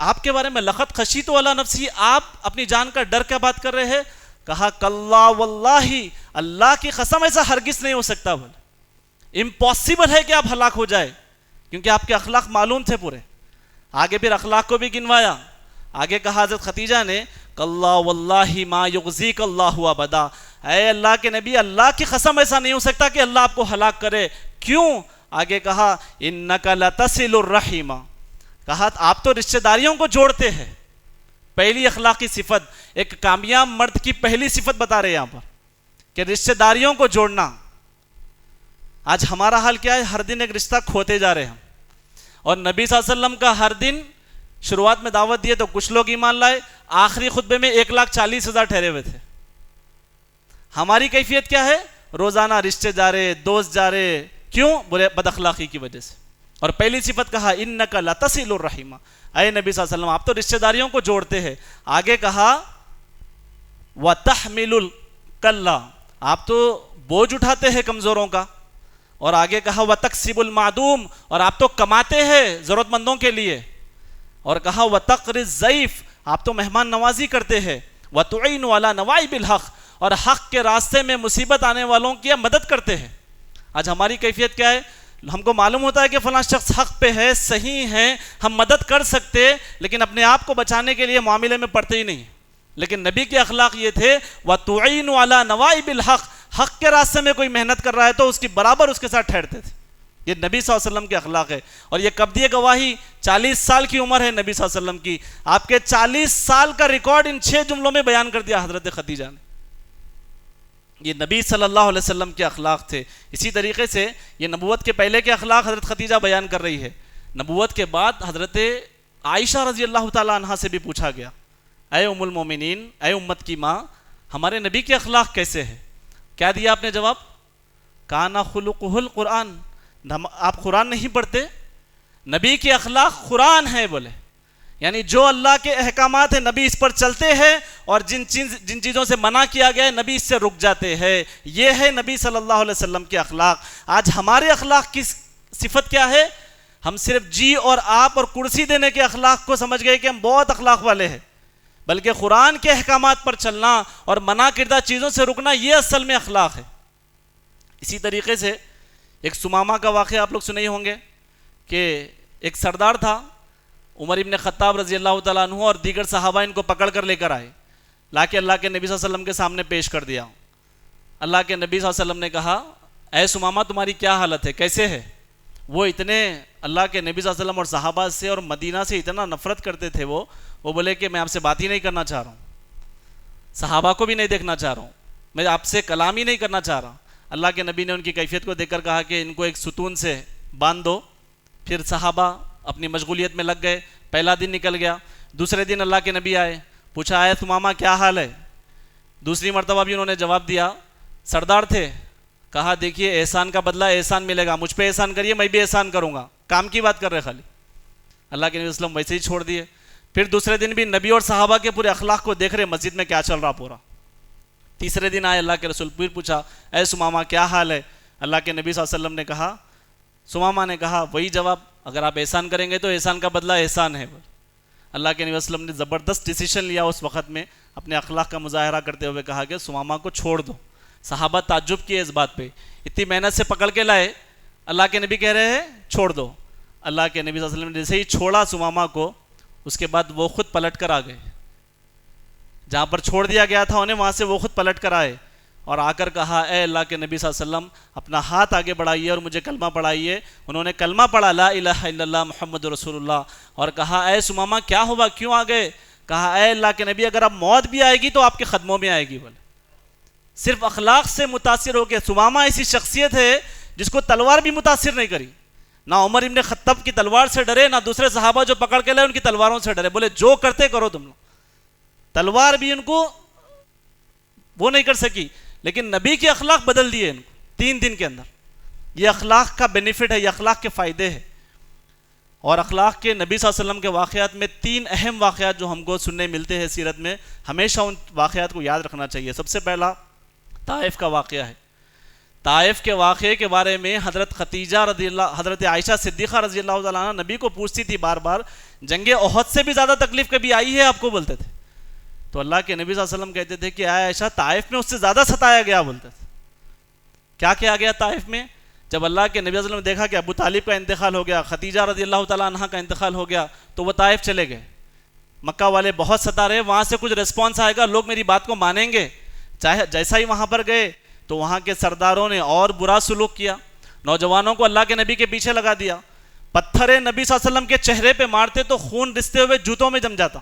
B: آپ کے بارے میں لقد خشیت علی نفسی، آپ اپنی جان کا ڈر کیا بات کر رہے ہیں؟ کہا کلا واللہ، اللہ کی قسم ایسا ہرگز نہیں ہو سکتا، بولے امپاسبل ہے کہ آپ ہلاک ہو جائے، کیونکہ آپ کے اخلاق معلوم تھے پورے۔ آگے پھر اخلاق کو بھی گنوایا، آگے کہا حضرت خدیجہ نے کلا واللہ ما یغزیک اللہ ابدا، اے اللہ کے نبی اللہ کی قسم ایسا نہیں ہو سکتا کہ اللہ آپ کو ہلاک کرے، کیوں؟ آگے کہا انک لتصل الرحم، کہا آپ تو رشتہ داریوں کو جوڑتے ہیں۔ پہلی اخلاقی صفت، ایک کامیاب مرد کی پہلی صفت بتا رہے ہیں یہاں پر کہ رشتہ داریوں کو جوڑنا۔ آج ہمارا حال کیا ہے؟ ہر دن ایک رشتہ کھوتے جا رہے ہیں، اور نبی صلی اللہ علیہ وسلم کا ہر دن شروعات میں دعوت دیے تو کچھ لوگ ایمان لائے، آخری خطبے میں 1,40,000 ٹھہرے ہوئے تھے۔ ہماری کیفیت کیا ہے؟ روزانہ رشتے جا رہے، دوست جا رہے، کیوں؟ بولے بد اخلاقی کی وجہ سے۔ اور پہلی صفت کہا انک لتصل الرحم، اے نبی صلی اللہ علیہ وسلم آپ تو رشتہ داریوں کو جوڑتے ہیں۔ آگے کہا وتحمل الکلا، آپ تو بوجھ اٹھاتے ہیں کمزوروں کا۔ اور آگے کہا وتکسب المعدوم، اور آپ تو کماتے ہیں ضرورت مندوں کے لیے۔ اور کہا وتقری الضیف، آپ تو مہمان نوازی کرتے ہیں۔ وتعین علی نوائب الحق، اور حق کے راستے میں مصیبت آنے والوں کی مدد کرتے ہیں۔ آج ہماری کیفیت کیا ہے؟ ہم کو معلوم ہوتا ہے کہ فلاں شخص حق پہ ہے، صحیح ہے، ہم مدد کر سکتے، لیکن اپنے آپ کو بچانے کے لیے معاملے میں پڑتے ہی نہیں۔ لیکن نبی کے اخلاق یہ تھے وَتُعِينُ عَلَى نَوَائِبِ الْحَقِّ، حق کے راستے میں کوئی محنت کر رہا ہے تو اس کی برابر اس کے ساتھ ٹھہرتے تھے۔ یہ نبی صلی اللہ علیہ وسلم کے اخلاق ہے، اور یہ کب دیے گواہی؟ 40 سال کی عمر ہے نبی صلی اللہ علیہ وسلم کی، آپ کے 40 سال کا ریکارڈ ان 6 جملوں میں بیان کر دیا حضرت خدیجہ نے۔ یہ نبی صلی اللہ علیہ وسلم کے اخلاق تھے۔ اسی طریقے سے یہ نبوت کے پہلے کے اخلاق حضرت خدیجہ بیان کر رہی ہے۔ نبوت کے بعد حضرت عائشہ رضی اللہ تعالی عنہا سے بھی پوچھا گیا، اے ام المومنین، اے امت کی ماں، ہمارے نبی کے اخلاق کیسے ہیں؟ کیا دیا آپ نے جواب؟ کانا خلقہ القرآن، آپ قرآن نہیں پڑھتے؟ نبی کے اخلاق قرآن ہے، بولے یعنی جو اللہ کے احکامات ہیں نبی اس پر چلتے ہیں، اور جن چیزوں سے منع کیا گیا ہے نبی اس سے رک جاتے ہیں۔ یہ ہے نبی صلی اللہ علیہ وسلم کے اخلاق۔ آج ہمارے اخلاق کی صفت کیا ہے؟ ہم صرف جی اور آپ اور کرسی دینے کے اخلاق کو سمجھ گئے کہ ہم بہت اخلاق والے ہیں، بلکہ قرآن کے احکامات پر چلنا اور منع کردہ چیزوں سے رکنا یہ اصل میں اخلاق ہے۔ اسی طریقے سے ایک سمامہ کا واقعہ آپ لوگ سنے ہی ہوں گے کہ ایک سردار تھا، عمر ابن خطاب رضی اللہ تعالیٰ عنہ اور دیگر صحابہ ان کو پکڑ کر لے کر آئے، لا کے اللہ کے نبی صلی اللہ علیہ وسلم کے سامنے پیش کر دیا۔ اللہ کے نبی صلی اللہ علیہ وسلم نے کہا اے سمامہ تمہاری کیا حالت ہے، کیسے ہے؟ وہ اتنے اللہ کے نبی صلی اللہ علیہ وسلم اور صحابہ سے اور مدینہ سے اتنا نفرت کرتے تھے، وہ بولے کہ میں آپ سے بات ہی نہیں کرنا چاہ رہا ہوں، صحابہ کو بھی نہیں دیکھنا چاہ رہا ہوں، میں آپ سے کلام ہی نہیں کرنا چاہ رہا۔ اللہ کے نبی نے ان کی کیفیت کو دیکھ کر کہا کہ ان کو ایک ستون سے باندھ دو۔ پھر صحابہ اپنی مشغولیت میں لگ گئے، پہلا دن نکل گیا، دوسرے دن اللہ کے نبی آئے، پوچھا اے سمامہ کیا حال ہے؟ دوسری مرتبہ بھی انہوں نے جواب دیا، سردار تھے، کہا دیکھیے احسان کا بدلہ احسان ملے گا، مجھ پہ احسان کریے میں بھی احسان کروں گا، کام کی بات کر رہے خالی۔ اللہ کے نبی صلی اللہ علیہ وسلم ویسے ہی چھوڑ دیے۔ پھر دوسرے دن بھی نبی اور صحابہ کے پورے اخلاق کو دیکھ رہے مسجد میں کیا چل رہا پورا۔ تیسرے دن آئے اللہ کے رسول، پھر پوچھا اے سمامہ کیا حال ہے؟ اللہ کے نبی صلی اللہ علیہ وسلم نے کہا، سمامہ نے کہا وہی جواب، اگر آپ احسان کریں گے تو احسان کا بدلہ احسان ہے۔ اللہ کے نبی صلی اللہ علیہ وسلم نے زبردست ڈیسیشن لیا اس وقت میں، اپنے اخلاق کا مظاہرہ کرتے ہوئے کہا کہ سمامہ کو چھوڑ دو۔ صحابہ تعجب کیے اس بات پہ، اتنی محنت سے پکڑ کے لائے، اللہ کے نبی کہہ رہے ہیں چھوڑ دو۔ اللہ کے نبی صلی اللہ علیہ وسلم نے جیسے ہی چھوڑا سمامہ کو، اس کے بعد وہ خود پلٹ کر آ گئے، جہاں پر چھوڑ دیا گیا تھا انہیں وہاں سے وہ خود پلٹ کر آئے، اور آ کر کہا اے اللہ کے نبی صلی اللہ علیہ وسلم اپنا ہاتھ آگے بڑھائیے اور مجھے کلمہ پڑھائیے۔ انہوں نے کلمہ پڑھا لا الہ الا اللہ محمد رسول اللہ، اور کہا اے سمامہ کیا ہوا، کیوں آ گئے؟ کہا اے اللہ کے نبی اگر اب موت بھی آئے گی تو آپ کے قدموں میں آئے گی۔ بولے صرف اخلاق سے متاثر ہو کے، سمامہ ایسی شخصیت ہے جس کو تلوار بھی متاثر نہیں کری، نہ عمر ابن خطاب کی تلوار سے ڈرے، نہ دوسرے صحابہ جو پکڑ کے لائے ان کی تلواروں سے ڈرے، بولے جو کرتے کرو تم لوگ، تلوار بھی ان کو وہ نہیں کر سکی، لیکن نبی کے اخلاق بدل دیے ان کو 3 دن کے اندر۔ یہ اخلاق کا بینیفٹ ہے، یہ اخلاق کے فائدے ہیں۔ اور اخلاق کے نبی صلی اللہ علیہ وسلم کے واقعات میں 3 اہم واقعات جو ہم کو سننے ملتے ہیں سیرت میں، ہمیشہ ان واقعات کو یاد رکھنا چاہیے۔ سب سے پہلا طائف کا واقعہ ہے۔ طائف کے واقعے کے بارے میں حضرت عائشہ صدیقہ رضی اللہ تعالیٰ عنہ نبی کو پوچھتی تھی بار بار، جنگ احد سے بھی زیادہ تکلیف کبھی آئی ہے آپ کو؟ بولتے تھے. تو اللہ کے نبی صلی اللہ علیہ وسلم کہتے تھے کہ اے عائشہ، طائف میں اس سے زیادہ ستایا گیا. بولتے تھے کیا کیا گیا طائف میں؟ جب اللہ کے نبی صلی اللہ علیہ وسلم نے دیکھا کہ ابو طالب کا انتقال ہو گیا، خدیجہ رضی اللہ تعالیٰ عنہ کا انتقال ہو گیا، تو وہ طائف چلے گئے. مکہ والے بہت ستا رہے، وہاں سے کچھ ریسپانس آئے گا، لوگ میری بات کو مانیں گے. چاہے جیسا ہی وہاں پر گئے تو وہاں کے سرداروں نے اور برا سلوک کیا، نوجوانوں کو اللہ کے نبی کے پیچھے لگا دیا، پتھرے نبی صلی اللہ علیہ وسلم کے چہرے پہ مارتے تو خون رستے ہوئے جوتوں میں جم جاتا.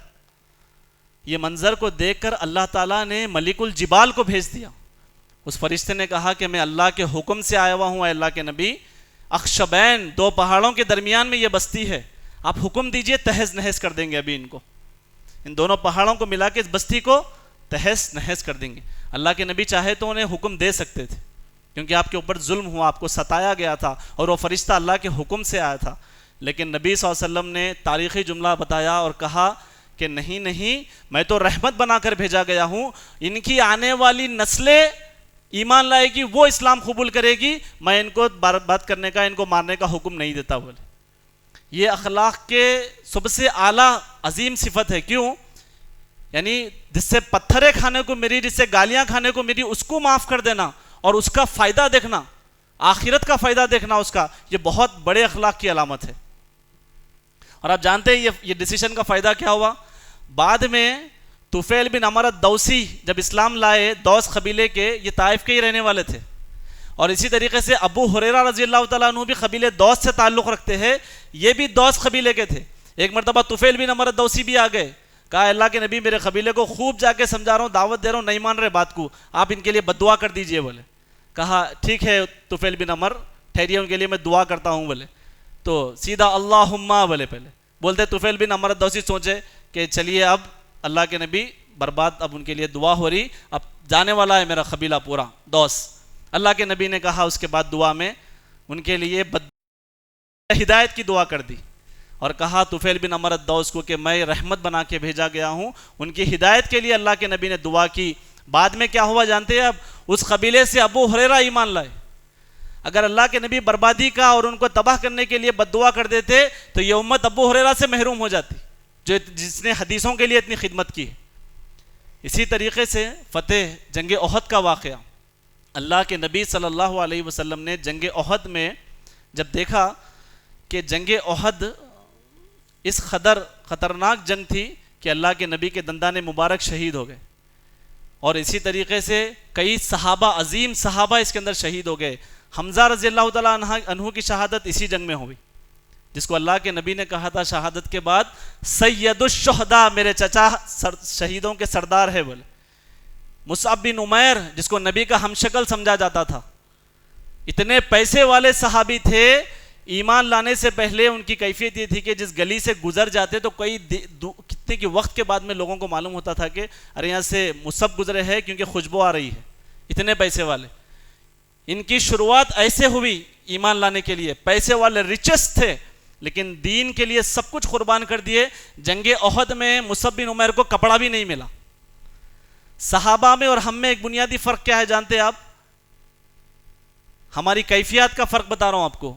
B: یہ منظر کو دیکھ کر اللہ تعالیٰ نے ملک الجبال کو بھیج دیا. اس فرشتے نے کہا کہ میں اللہ کے حکم سے آیا ہوا ہوں اے اللہ کے نبی، اخشبین، دو پہاڑوں کے درمیان میں یہ بستی ہے، آپ حکم دیجئے تہز نہز کر دیں گے ابھی ان کو، ان دونوں پہاڑوں کو ملا کے اس بستی کو تہز نہز کر دیں گے. اللہ کے نبی چاہے تو انہیں حکم دے سکتے تھے، کیونکہ آپ کے اوپر ظلم ہوا، آپ کو ستایا گیا تھا، اور وہ فرشتہ اللہ کے حکم سے آیا تھا. لیکن نبی صلی اللہ علیہ وسلم نے تاریخی جملہ بتایا اور کہا کہ نہیں نہیں، میں تو رحمت بنا کر بھیجا گیا ہوں، ان کی آنے والی نسلیں ایمان لائے گی، وہ اسلام قبول کرے گی، میں ان کو بات کرنے کا، ان کو مارنے کا حکم نہیں دیتا. بولے یہ اخلاق کے سب سے اعلیٰ عظیم صفت ہے. کیوں؟ یعنی جس سے پتھرے کھانے کو میری، جس سے گالیاں کھانے کو میری، اس کو معاف کر دینا اور اس کا فائدہ دیکھنا، آخرت کا فائدہ دیکھنا اس کا، یہ بہت بڑے اخلاق کی علامت ہے. اور آپ جانتے ہیں یہ ڈیسیشن کا فائدہ کیا ہوا؟ بعد میں طفیل بن عمرو الدوسی جب اسلام لائے، دوس قبیلے کے، یہ طائف کے ہی رہنے والے تھے، اور اسی طریقے سے ابو ہریرہ رضی اللہ تعالیٰ عنہ بھی قبیلے دوس سے تعلق رکھتے ہیں، یہ بھی دوس قبیلے کے تھے. ایک مرتبہ طفیل بن عمرو الدوسی بھی آ گئے، کہا اللہ کے نبی میرے قبیلے کو خوب جا کے سمجھا رہا ہوں، دعوت دے رہا ہوں، نہیں مان رہے بات کو، آپ ان کے لیے بد دعا کر دیجئے. بولے کہا ٹھیک ہے طفیل بن عمر، ٹھہریے ان کے لیے میں دعا کرتا ہوں. بولے تو سیدھا اللہم بولے، پہلے بولتے طفیل بن عمر الدوسی سوچے کہ چلیے اب اللہ کے نبی برباد، اب ان کے لیے دعا ہو رہی، اب جانے والا ہے میرا قبیلہ پورا دوس. اللہ کے نبی نے کہا اس کے بعد دعا میں ان کے لیے ہدایت کی دعا کر دی، اور کہا طفیل بن عمرو الدوس کو کہ میں رحمت بنا کے بھیجا گیا ہوں، ان کی ہدایت کے لیے اللہ کے نبی نے دعا کی. بعد میں کیا ہوا جانتے ہیں؟ اب اس قبیلے سے ابو ہریرہ ایمان لائے. اگر اللہ کے نبی بربادی کا اور ان کو تباہ کرنے کے لیے بد دعا کر دیتے تو یہ امت ابو ہریرہ سے محروم ہو جاتی، جس نے حدیثوں کے لیے اتنی خدمت کی. اسی طریقے سے فتح جنگ احد کا واقعہ، اللہ کے نبی صلی اللہ علیہ وسلم نے جنگ احد میں جب دیکھا کہ جنگ احد اس قدر خطرناک جنگ تھی کہ اللہ کے نبی کے دندان مبارک شہید ہو گئے، اور اسی طریقے سے کئی صحابہ، عظیم صحابہ اس کے اندر شہید ہو گئے. حمزہ رضی اللہ تعالیٰ عنہ کی شہادت اسی جنگ میں ہوئی، جس کو اللہ کے نبی نے کہا تھا شہادت کے بعد سید الشہداء، میرے چچا شہیدوں کے سردار ہے. بولے مصعب بن عمیر جس کو نبی کا ہم شکل سمجھا جاتا تھا، اتنے پیسے والے صحابی تھے، ایمان لانے سے پہلے ان کی کیفیت یہ تھی کہ جس گلی سے گزر جاتے تو کتنے کی وقت کے بعد میں لوگوں کو معلوم ہوتا تھا کہ ارے یہاں سے مصعب گزرے ہیں کیونکہ خوشبو آ رہی ہے. اتنے پیسے والے. ان کی شروعات ایسے ہوئی ایمان لانے کے لیے، پیسے والے ریچسٹ تھے، لیکن دین کے لیے سب کچھ قربان کر دیے. جنگ احد میں مصعب بن عمیر کو کپڑا بھی نہیں ملا. صحابہ میں اور ہم میں ایک بنیادی فرق کیا ہے جانتے ہیں آپ؟ ہماری کیفیات کا فرق بتا رہا ہوں آپ کو.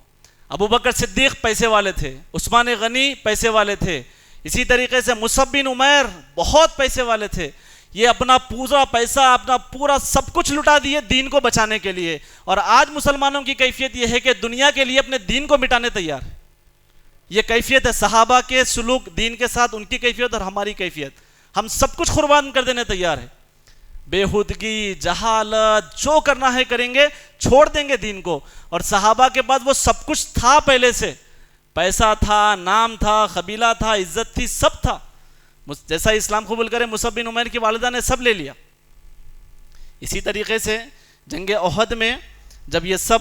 B: ابو بکر صدیق پیسے والے تھے، عثمان غنی پیسے والے تھے، اسی طریقے سے مصعب بن عمیر بہت پیسے والے تھے. یہ اپنا پورا پیسہ، اپنا پورا سب کچھ لٹا دیے دین کو بچانے کے لیے. اور آج مسلمانوں کی کیفیت یہ ہے کہ دنیا کے لیے اپنے دین کو مٹانے تیار ہے. یہ کیفیت ہے صحابہ کے سلوک دین کے ساتھ، ان کی کیفیت اور ہماری کیفیت. ہم سب کچھ قربان کر دینے تیار ہے. بےہودگی، جہالت، جو کرنا ہے کریں گے، چھوڑ دیں گے دین کو. اور صحابہ کے بعد وہ سب کچھ تھا، پہلے سے پیسہ تھا، نام تھا، قبیلہ تھا، عزت تھی، سب تھا. جیسا اسلام قبول کرے مصعب بن عمیر کی والدہ نے سب لے لیا. اسی طریقے سے جنگ احد میں جب یہ سب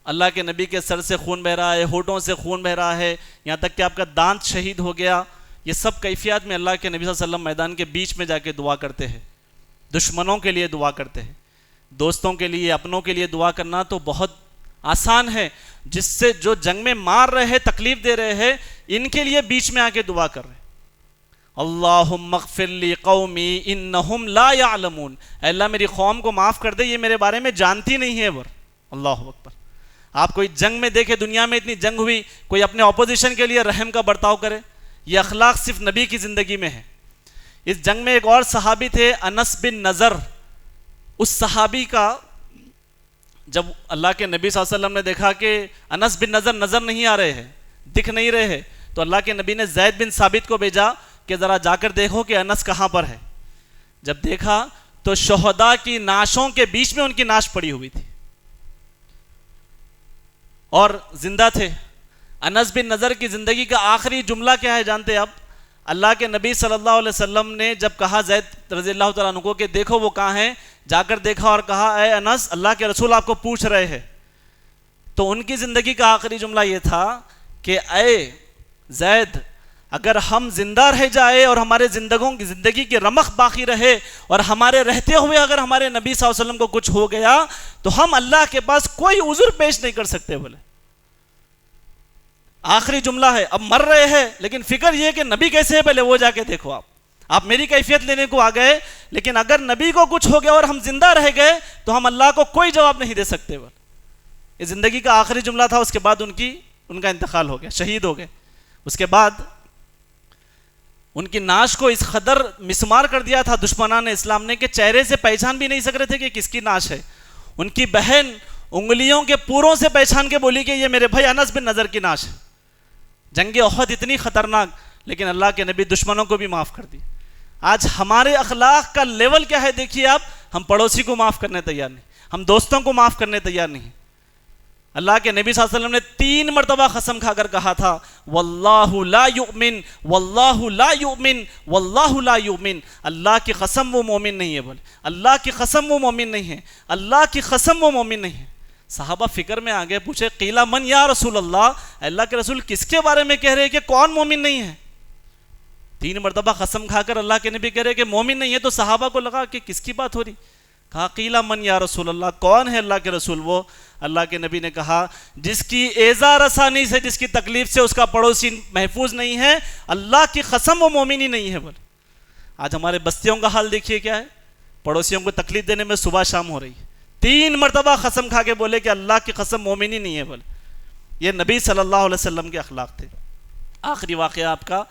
B: اللہ کے نبی کے سر سے خون بہ رہا ہے، ہونٹوں سے خون بہ رہا ہے، یہاں تک کہ آپ کا دانت شہید ہو گیا، یہ سب کیفیات میں اللہ کے نبی صلی اللہ علیہ وسلم میدان کے بیچ میں جا کے دعا کرتے ہیں. دشمنوں کے لیے دعا کرتے ہیں، دوستوں کے لیے، اپنوں کے لیے دعا کرنا تو بہت آسان ہے. جس سے جو جنگ میں مار رہے ہیں، تکلیف دے رہے ہیں، ان کے لیے بیچ میں آ کے دعا کر رہے ہیں. اللہم اغفر لی قومی انہم لا یعلمون، اے اللہ میری قوم کو معاف کر دے، یہ میرے بارے میں جانتی نہیں ہے. اللہ اکبر. آپ کوئی جنگ میں دیکھے, دنیا میں اتنی جنگ ہوئی, کوئی اپنے اپوزیشن کے لیے رحم کا برتاؤ کرے؟ یہ اخلاق صرف نبی کی زندگی میں ہے. اس جنگ میں ایک اور صحابی تھے, انس بن نضر. اس صحابی کا جب اللہ کے نبی صلی اللہ علیہ وسلم نے دیکھا کہ انس بن نضر نظر نہیں آ رہے ہیں, دکھ نہیں رہے ہیں, تو اللہ کے نبی نے زید بن ثابت کو بھیجا کہ ذرا جا کر دیکھو کہ انس کہاں پر ہے. جب دیکھا تو شہداء کی نعشوں کے بیچ میں ان کی نعش پڑی ہوئی تھی اور زندہ تھے. انس بن نضر کی زندگی کا آخری جملہ کیا ہے جانتے آپ؟ اللہ کے نبی صلی اللہ علیہ وسلم نے جب کہا زید رضی اللہ تعالیٰ عنہ کو کہ دیکھو وہ کہاں ہیں, جا کر دیکھا اور کہا اے انس, اللہ کے رسول آپ کو پوچھ رہے ہیں. تو ان کی زندگی کا آخری جملہ یہ تھا کہ اے زید, اگر ہم زندہ رہ جائے اور ہمارے زندگی کی رمق باقی رہے اور ہمارے رہتے ہوئے اگر ہمارے نبی صلی اللہ علیہ وسلم کو کچھ ہو گیا تو ہم اللہ کے پاس کوئی عذر پیش نہیں کر سکتے. بولے آخری جملہ ہے, اب مر رہے ہیں لیکن فکر یہ کہ نبی کیسے ہے پہلے وہ جا کے دیکھو. آپ میری کیفیت لینے کو آ گئے, لیکن اگر نبی کو کچھ ہو گیا اور ہم زندہ رہ گئے تو ہم اللہ کو کوئی جواب نہیں دے سکتے. یہ زندگی کا آخری جملہ تھا. اس کے بعد ان کا انتقال ہو گیا, شہید ہو گئے. اس کے بعد ان کی نعش کو اس قدر مسمار کر دیا تھا دشمنان اسلام نے کہ چہرے سے پہچان بھی نہیں سک رہے تھے کہ کس کی نعش ہے. ان کی بہن انگلیوں کے پوروں سے پہچان کے بولی کہ یہ میرے بھائی انس بن نضر کی نعش ہے. جنگ احد اتنی خطرناک, لیکن اللہ کے نبی دشمنوں کو بھی معاف کر دی. آج ہمارے اخلاق کا لیول کیا ہے دیکھیے آپ, ہم پڑوسی کو معاف کرنے تیار نہیں, ہم دوستوں کو معاف کرنے تیار نہیں. اللہ کے نبی صلی اللہ علیہ وسلم نے 3 مرتبہ قسم کھا کر کہا تھا واللہ لا یؤمن واللہ لا یؤمن واللہ لا یؤمن. اللہ کی قسم وہ مومن نہیں ہے. بولے اللہ کی قسم وہ مومن نہیں ہے, اللہ کی قسم وہ مومن نہیں ہے. صحابہ فکر میں آگے پوچھے قیل من یا رسول اللہ, اللہ کے رسول کس کے بارے میں کہہ رہے کہ کون مومن نہیں ہے؟ 3 مرتبہ قسم کھا کر اللہ کے نبی کہہ رہے کہ مومن نہیں ہے. تو صحابہ کو لگا کہ کس کی بات ہو رہی. کہا قیل من یا رسول اللہ, کون ہے اللہ کے رسول؟ وہ اللہ کے نبی نے کہا جس کی ایذا رسانی سے, جس کی تکلیف سے اس کا پڑوسی محفوظ نہیں ہے, اللہ کی قسم وہ مومن ہی نہیں ہے. بولے آج ہمارے بستیوں کا حال دیکھیے کیا ہے, پڑوسیوں کو تکلیف دینے میں صبح شام ہو رہی ہے. 3 مرتبہ قسم کھا کے بولے کہ اللہ کی قسم مومن ہی نہیں ہے. بولے یہ نبی صلی اللہ علیہ وسلم کے اخلاق تھے. آخری واقعہ آپ کا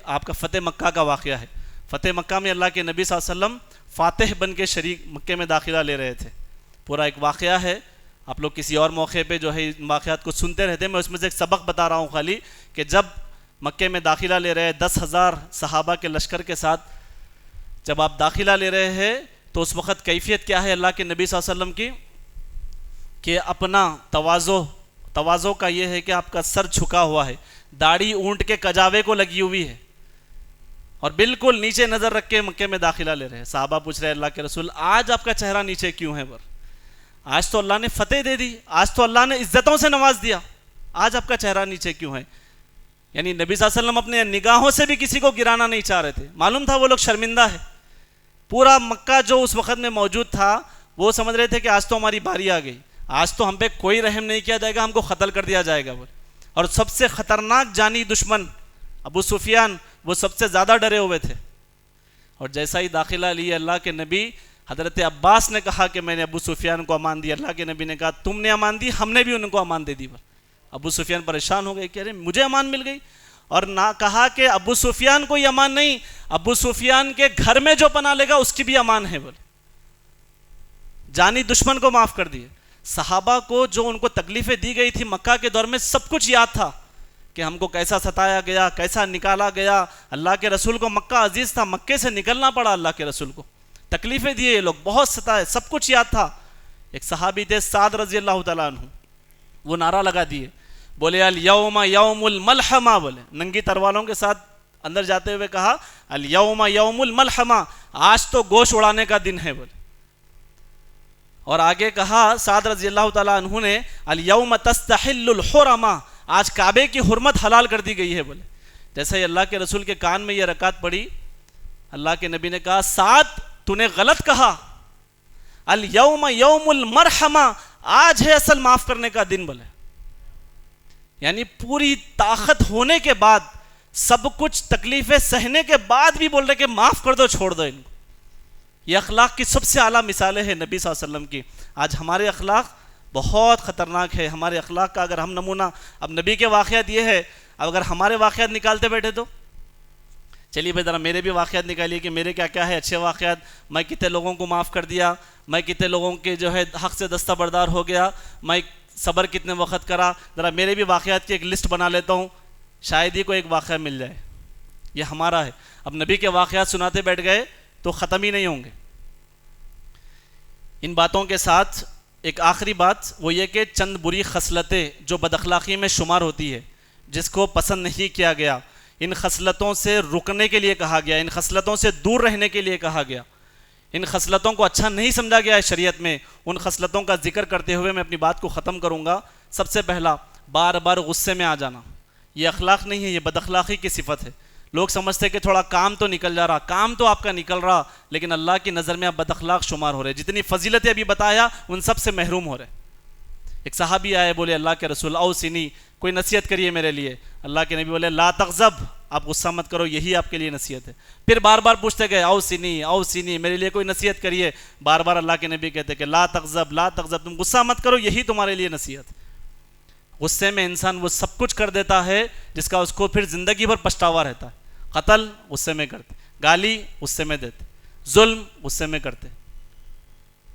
B: آپ کا فتح مکہ کا واقعہ ہے. فتح مکہ میں اللہ کے نبی صلی اللہ علیہ وسلم فاتح بن کے شریک مکے میں داخلہ لے رہے تھے. پورا ایک واقعہ ہے, آپ لوگ کسی اور موقع پہ جو ہے ان واقعات کو سنتے رہتے ہیں. میں اس میں سے ایک سبق بتا رہا ہوں خالی, کہ جب مکے میں داخلہ لے رہے 10,000 صحابہ کے لشکر کے ساتھ جب آپ داخلہ لے رہے ہیں تو اس وقت کیفیت کیا ہے اللہ کے نبی صلی اللہ علیہ وسلم کی, کہ اپنا تواضع کا یہ ہے کہ آپ کا سر جھکا ہوا ہے, داڑھی اونٹ کے کجاوے کو لگی ہوئی ہے اور بالکل نیچے نظر رکھ کے مکے میں داخلہ لے رہے ہیں. صحابہ پوچھ رہے ہیں اللہ کے رسول آج آپ کا چہرہ نیچے کیوں ہے؟ آج تو اللہ نے فتح دے دی, آج تو اللہ نے عزتوں سے نواز دیا, آج آپ کا چہرہ نیچے کیوں ہے؟ یعنی نبی صلی اللہ علیہ وسلم اپنے نگاہوں سے بھی کسی کو گرانا نہیں چاہ رہے تھے. معلوم تھا وہ لوگ شرمندہ ہے. پورا مکہ جو اس وقت میں موجود تھا وہ سمجھ رہے تھے کہ آج تو ہماری باری آ گئی, آج تو ہم پہ کوئی رحم نہیں کیا جائے گا, ہم کو قتل کر دیا جائے گا. اور سب سے خطرناک جانی دشمن ابو سفیان, وہ سب سے زیادہ ڈرے ہوئے تھے. اور جیسا ہی داخلہ لیے اللہ کے نبی, حضرت عباس نے کہا کہ میں نے ابو سفیان کو امان دی. اللہ کے نبی نے کہا تم نے امان دی, ہم نے بھی ان کو امان دے دی. ابو سفیان پریشان ہو گئے کہ ارے مجھے امان مل گئی. اور نہ کہا کہ ابو سفیان کو یہ امان نہیں, ابو سفیان کے گھر میں جو پناہ لے گا اس کی بھی امان ہے. بولے جانی دشمن کو معاف کر دیے. صحابہ کو جو ان کو تکلیفیں دی گئی تھی مکہ کے دور میں سب کچھ یاد تھا کہ ہم کو کیسا ستایا گیا, کیسا نکالا گیا. اللہ کے رسول کو مکہ عزیز تھا, مکے سے نکلنا پڑا اللہ کے رسول کو, تکلیفیں دیے یہ لوگ, بہت ستائے, سب کچھ یاد تھا. ایک صحابی تھے سعد رضی اللہ تعالیٰ عنہ, وہ نعرہ لگا دیے, بولے الیوم یوم الملحمہ. بولے ننگی تروالوں کے ساتھ اندر جاتے ہوئے کہا الیوم یوم الملحمہ, آج تو گوشت اڑانے کا دن ہے. بولے اور آگے کہا سعد رضی اللہ تعالیٰ عنہ نے الیوم تستحل الحرمہ, آج کعبے کی حرمت حلال کر دی گئی ہے. بولے جیسے ہی اللہ کے رسول کے کان میں یہ رکعت پڑی, اللہ کے نبی نے کہا سعد تو نے غلط کہا, الیوم یوم المرحمہ, آج ہے اصل معاف کرنے کا دن. بولے یعنی پوری طاقت ہونے کے بعد, سب کچھ تکلیفیں سہنے کے بعد بھی بول رہے کہ معاف کر دو, چھوڑ دو ان کو. یہ اخلاق کی سب سے اعلیٰ مثالیں ہیں نبی صلی اللہ علیہ وسلم کی. آج ہمارے اخلاق بہت خطرناک ہے ہمارے اخلاق کا اگر ہم نمونہ. اب نبی کے واقعات یہ ہے، اب اگر ہمارے واقعات نکالتے بیٹھے تو چلیے بھائی ذرا میرے بھی واقعات نکالیے کہ میرے کیا کیا ہے اچھے واقعات، میں کتنے لوگوں کو معاف کر دیا، میں کتنے لوگوں کے جو ہے حق سے دستبردار ہو گیا، میں صبر کتنے وقت کرا. ذرا میرے بھی واقعات کی ایک لسٹ بنا لیتا ہوں، شاید ہی کوئی ایک واقعہ مل جائے. یہ ہمارا ہے. اب نبی کے واقعات سناتے بیٹھ گئے تو ختم ہی نہیں ہوں گے. ان باتوں کے ساتھ ایک آخری بات وہ یہ کہ چند بری خصلتیں جو بد اخلاقی میں شمار ہوتی ہے، جس کو پسند نہیں کیا گیا، ان خصلتوں سے رکنے کے لیے کہا گیا، ان خصلتوں سے دور رہنے کے لیے کہا گیا، ان خصلتوں کو اچھا نہیں سمجھا گیا ہے شریعت میں. ان خصلتوں کا ذکر کرتے ہوئے میں اپنی بات کو ختم کروں گا. سب سے پہلا، بار بار غصے میں آ جانا. یہ اخلاق نہیں ہے، یہ بد اخلاقی کی صفت ہے. لوگ سمجھتے کہ تھوڑا کام تو نکل جا رہا، کام تو آپ کا نکل رہا، لیکن اللہ کی نظر میں آپ بد اخلاق شمار ہو رہے. جتنی فضیلتیں ابھی بتایا ان سب سے محروم ہو رہے. ایک صحابی آئے، بولے اللہ کے رسول اوصنی، کوئی نصیحت کریے میرے لیے. اللہ کے نبی بولے لا تغضب، آپ غصہ مت کرو، یہی آپ کے لیے نصیحت ہے. پھر بار بار پوچھتے گئے اوصنی میرے لیے کوئی نصیحت کریے. بار بار اللہ کے نبی کہتے کہ لا تغضب، تم غصہ مت کرو، یہی تمہارے لیے نصیحت ہے. غصے میں انسان وہ سب کچھ کر دیتا ہے جس کا اس کو پھر زندگی بھر پچھتاوا رہتا ہے. قتل غصے میں کرتے، گالی غصے میں دیتے، ظلم غصے میں کرتے.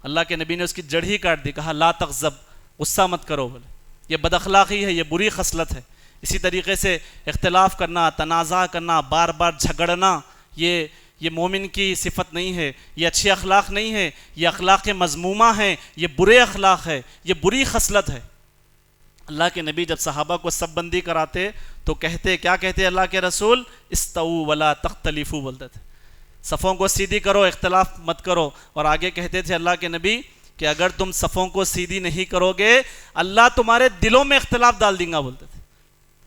B: اللہ کے نبی نے اس کی جڑ ہی کاٹ دی، کہا لا تغضب، غصہ مت کرو. بولے یہ بد اخلاقی ہے، یہ بری خصلت ہے. اسی طریقے سے اختلاف کرنا، تنازع کرنا، بار بار جھگڑنا، یہ مومن کی صفت نہیں ہے، یہ اچھی اخلاق نہیں ہے، یہ اخلاق مذمومہ ہیں، یہ برے اخلاق ہے، یہ بری خصلت ہے. اللہ کے نبی جب صحابہ کو صف بندی کراتے تو کیا کہتے اللہ کے رسول؟ استووا ولا تختلفوا بولتے تھے، صفوں کو سیدھی کرو، اختلاف مت کرو. اور آگے کہتے تھے اللہ کے نبی کہ اگر تم صفوں کو سیدھی نہیں کرو گے اللہ تمہارے دلوں میں اختلاف ڈال دیں گا بولتے تھے.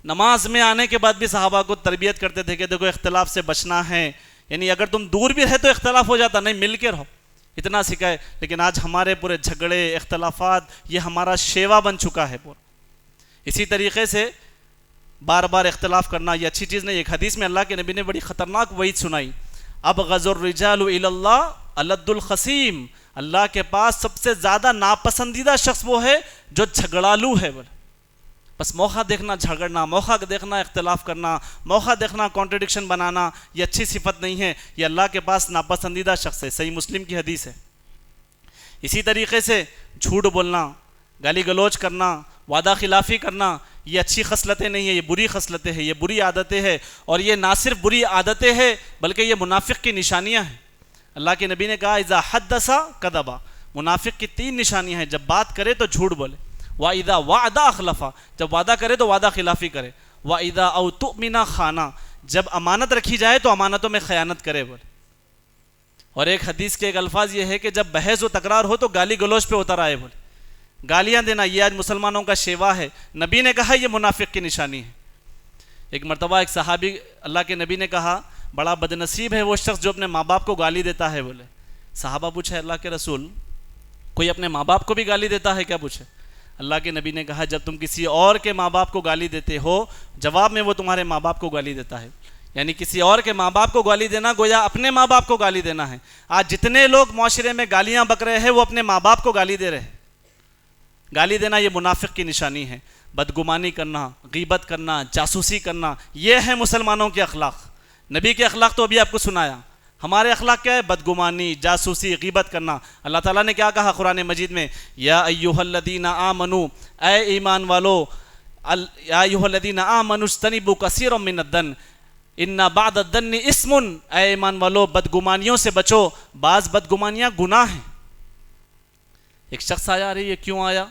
B: نماز میں آنے کے بعد بھی صحابہ کو تربیت کرتے تھے کہ دیکھو اختلاف سے بچنا ہے، یعنی اگر تم دور بھی رہے تو اختلاف ہو جاتا، نہیں مل کے رہو، اتنا سکھائے. لیکن آج ہمارے پورے جھگڑے، اختلافات، یہ ہمارا شیوا بن چکا ہے پورا. اسی طریقے سے بار بار اختلاف کرنا یہ اچھی چیز نہیں. ایک حدیث میں اللہ کے نبی نے بڑی خطرناک وعید سنائی، ابغض الرجال الی اللہ الد الخصیم، اللہ کے پاس سب سے زیادہ ناپسندیدہ شخص وہ ہے جو جھگڑالو ہے. بولے بس موقع دیکھنا جھگڑنا، موقع دیکھنا اختلاف کرنا، موقع دیکھنا کانٹرڈکشن بنانا، یہ اچھی صفت نہیں ہے، یہ اللہ کے پاس ناپسندیدہ شخص ہے. صحیح مسلم کی حدیث ہے. اسی طریقے سے جھوٹ بولنا، گالی گلوچ کرنا، وعدہ خلافی کرنا، یہ اچھی خصلتیں نہیں ہیں، یہ بری خصلتیں ہیں، یہ بری عادتیں ہیں. اور یہ نہ صرف بری عادتیں ہیں بلکہ یہ منافق کی نشانیاں ہیں. اللہ کے نبی نے کہا اذا حدث کذب، منافق کی 3 نشانیاں ہیں، جب بات کرے تو جھوٹ بولے، واذا وعد اخلف، جب وعدہ کرے تو وعدہ خلافی کرے، واذا اؤتمن خان، جب امانت رکھی جائے تو امانتوں میں خیانت کرے. بولے اور ایک حدیث کے ایک الفاظ یہ ہے کہ جب بحث و تکرار ہو تو گالی گلوچ پہ اتر آئے. بولے گالیاں دینا یہ آج مسلمانوں کا شیوا ہے. نبی نے کہا یہ منافق کی نشانی ہے. ایک مرتبہ ایک صحابی اللہ کے نبی نے کہا بڑا بدنصیب ہے وہ شخص جو اپنے ماں باپ کو گالی دیتا ہے. بولے صحابہ پوچھے اللہ کے رسول کوئی اپنے ماں باپ کو بھی گالی دیتا ہے کیا؟ پوچھے. اللہ کے نبی نے کہا جب تم کسی اور کے ماں باپ کو گالی دیتے ہو جواب میں وہ تمہارے ماں باپ کو گالی دیتا ہے. یعنی کسی اور کے ماں باپ کو گالی دینا گویا اپنے ماں باپ کو گالی دینا ہے. آج جتنے لوگ معاشرے میں گالیاں بک رہے ہیں وہ اپنے ماں باپ کو گالی دے رہے ہیں. گالی دینا یہ منافق کی نشانی ہے. بدگمانی کرنا، غیبت کرنا، جاسوسی کرنا، یہ ہے مسلمانوں کے اخلاق. نبی کے اخلاق تو ابھی آپ کو سنایا، ہمارے اخلاق کیا ہے؟ بدگمانی، جاسوسی، غیبت کرنا. اللہ تعالیٰ نے کیا کہا قرآن مجید میں؟ یا ایھا الذین آمنوا، اے ایمان والو، یا ایھا الذین آمنوا اجتنبوا کثیرا من الظن ان بعض الظن اسم، اے ایمان والو بدگمانیوں سے بچو، بعض بدگمانیاں گناہ ہیں. ایک شخص آیا، ارے یہ کیوں آیا؟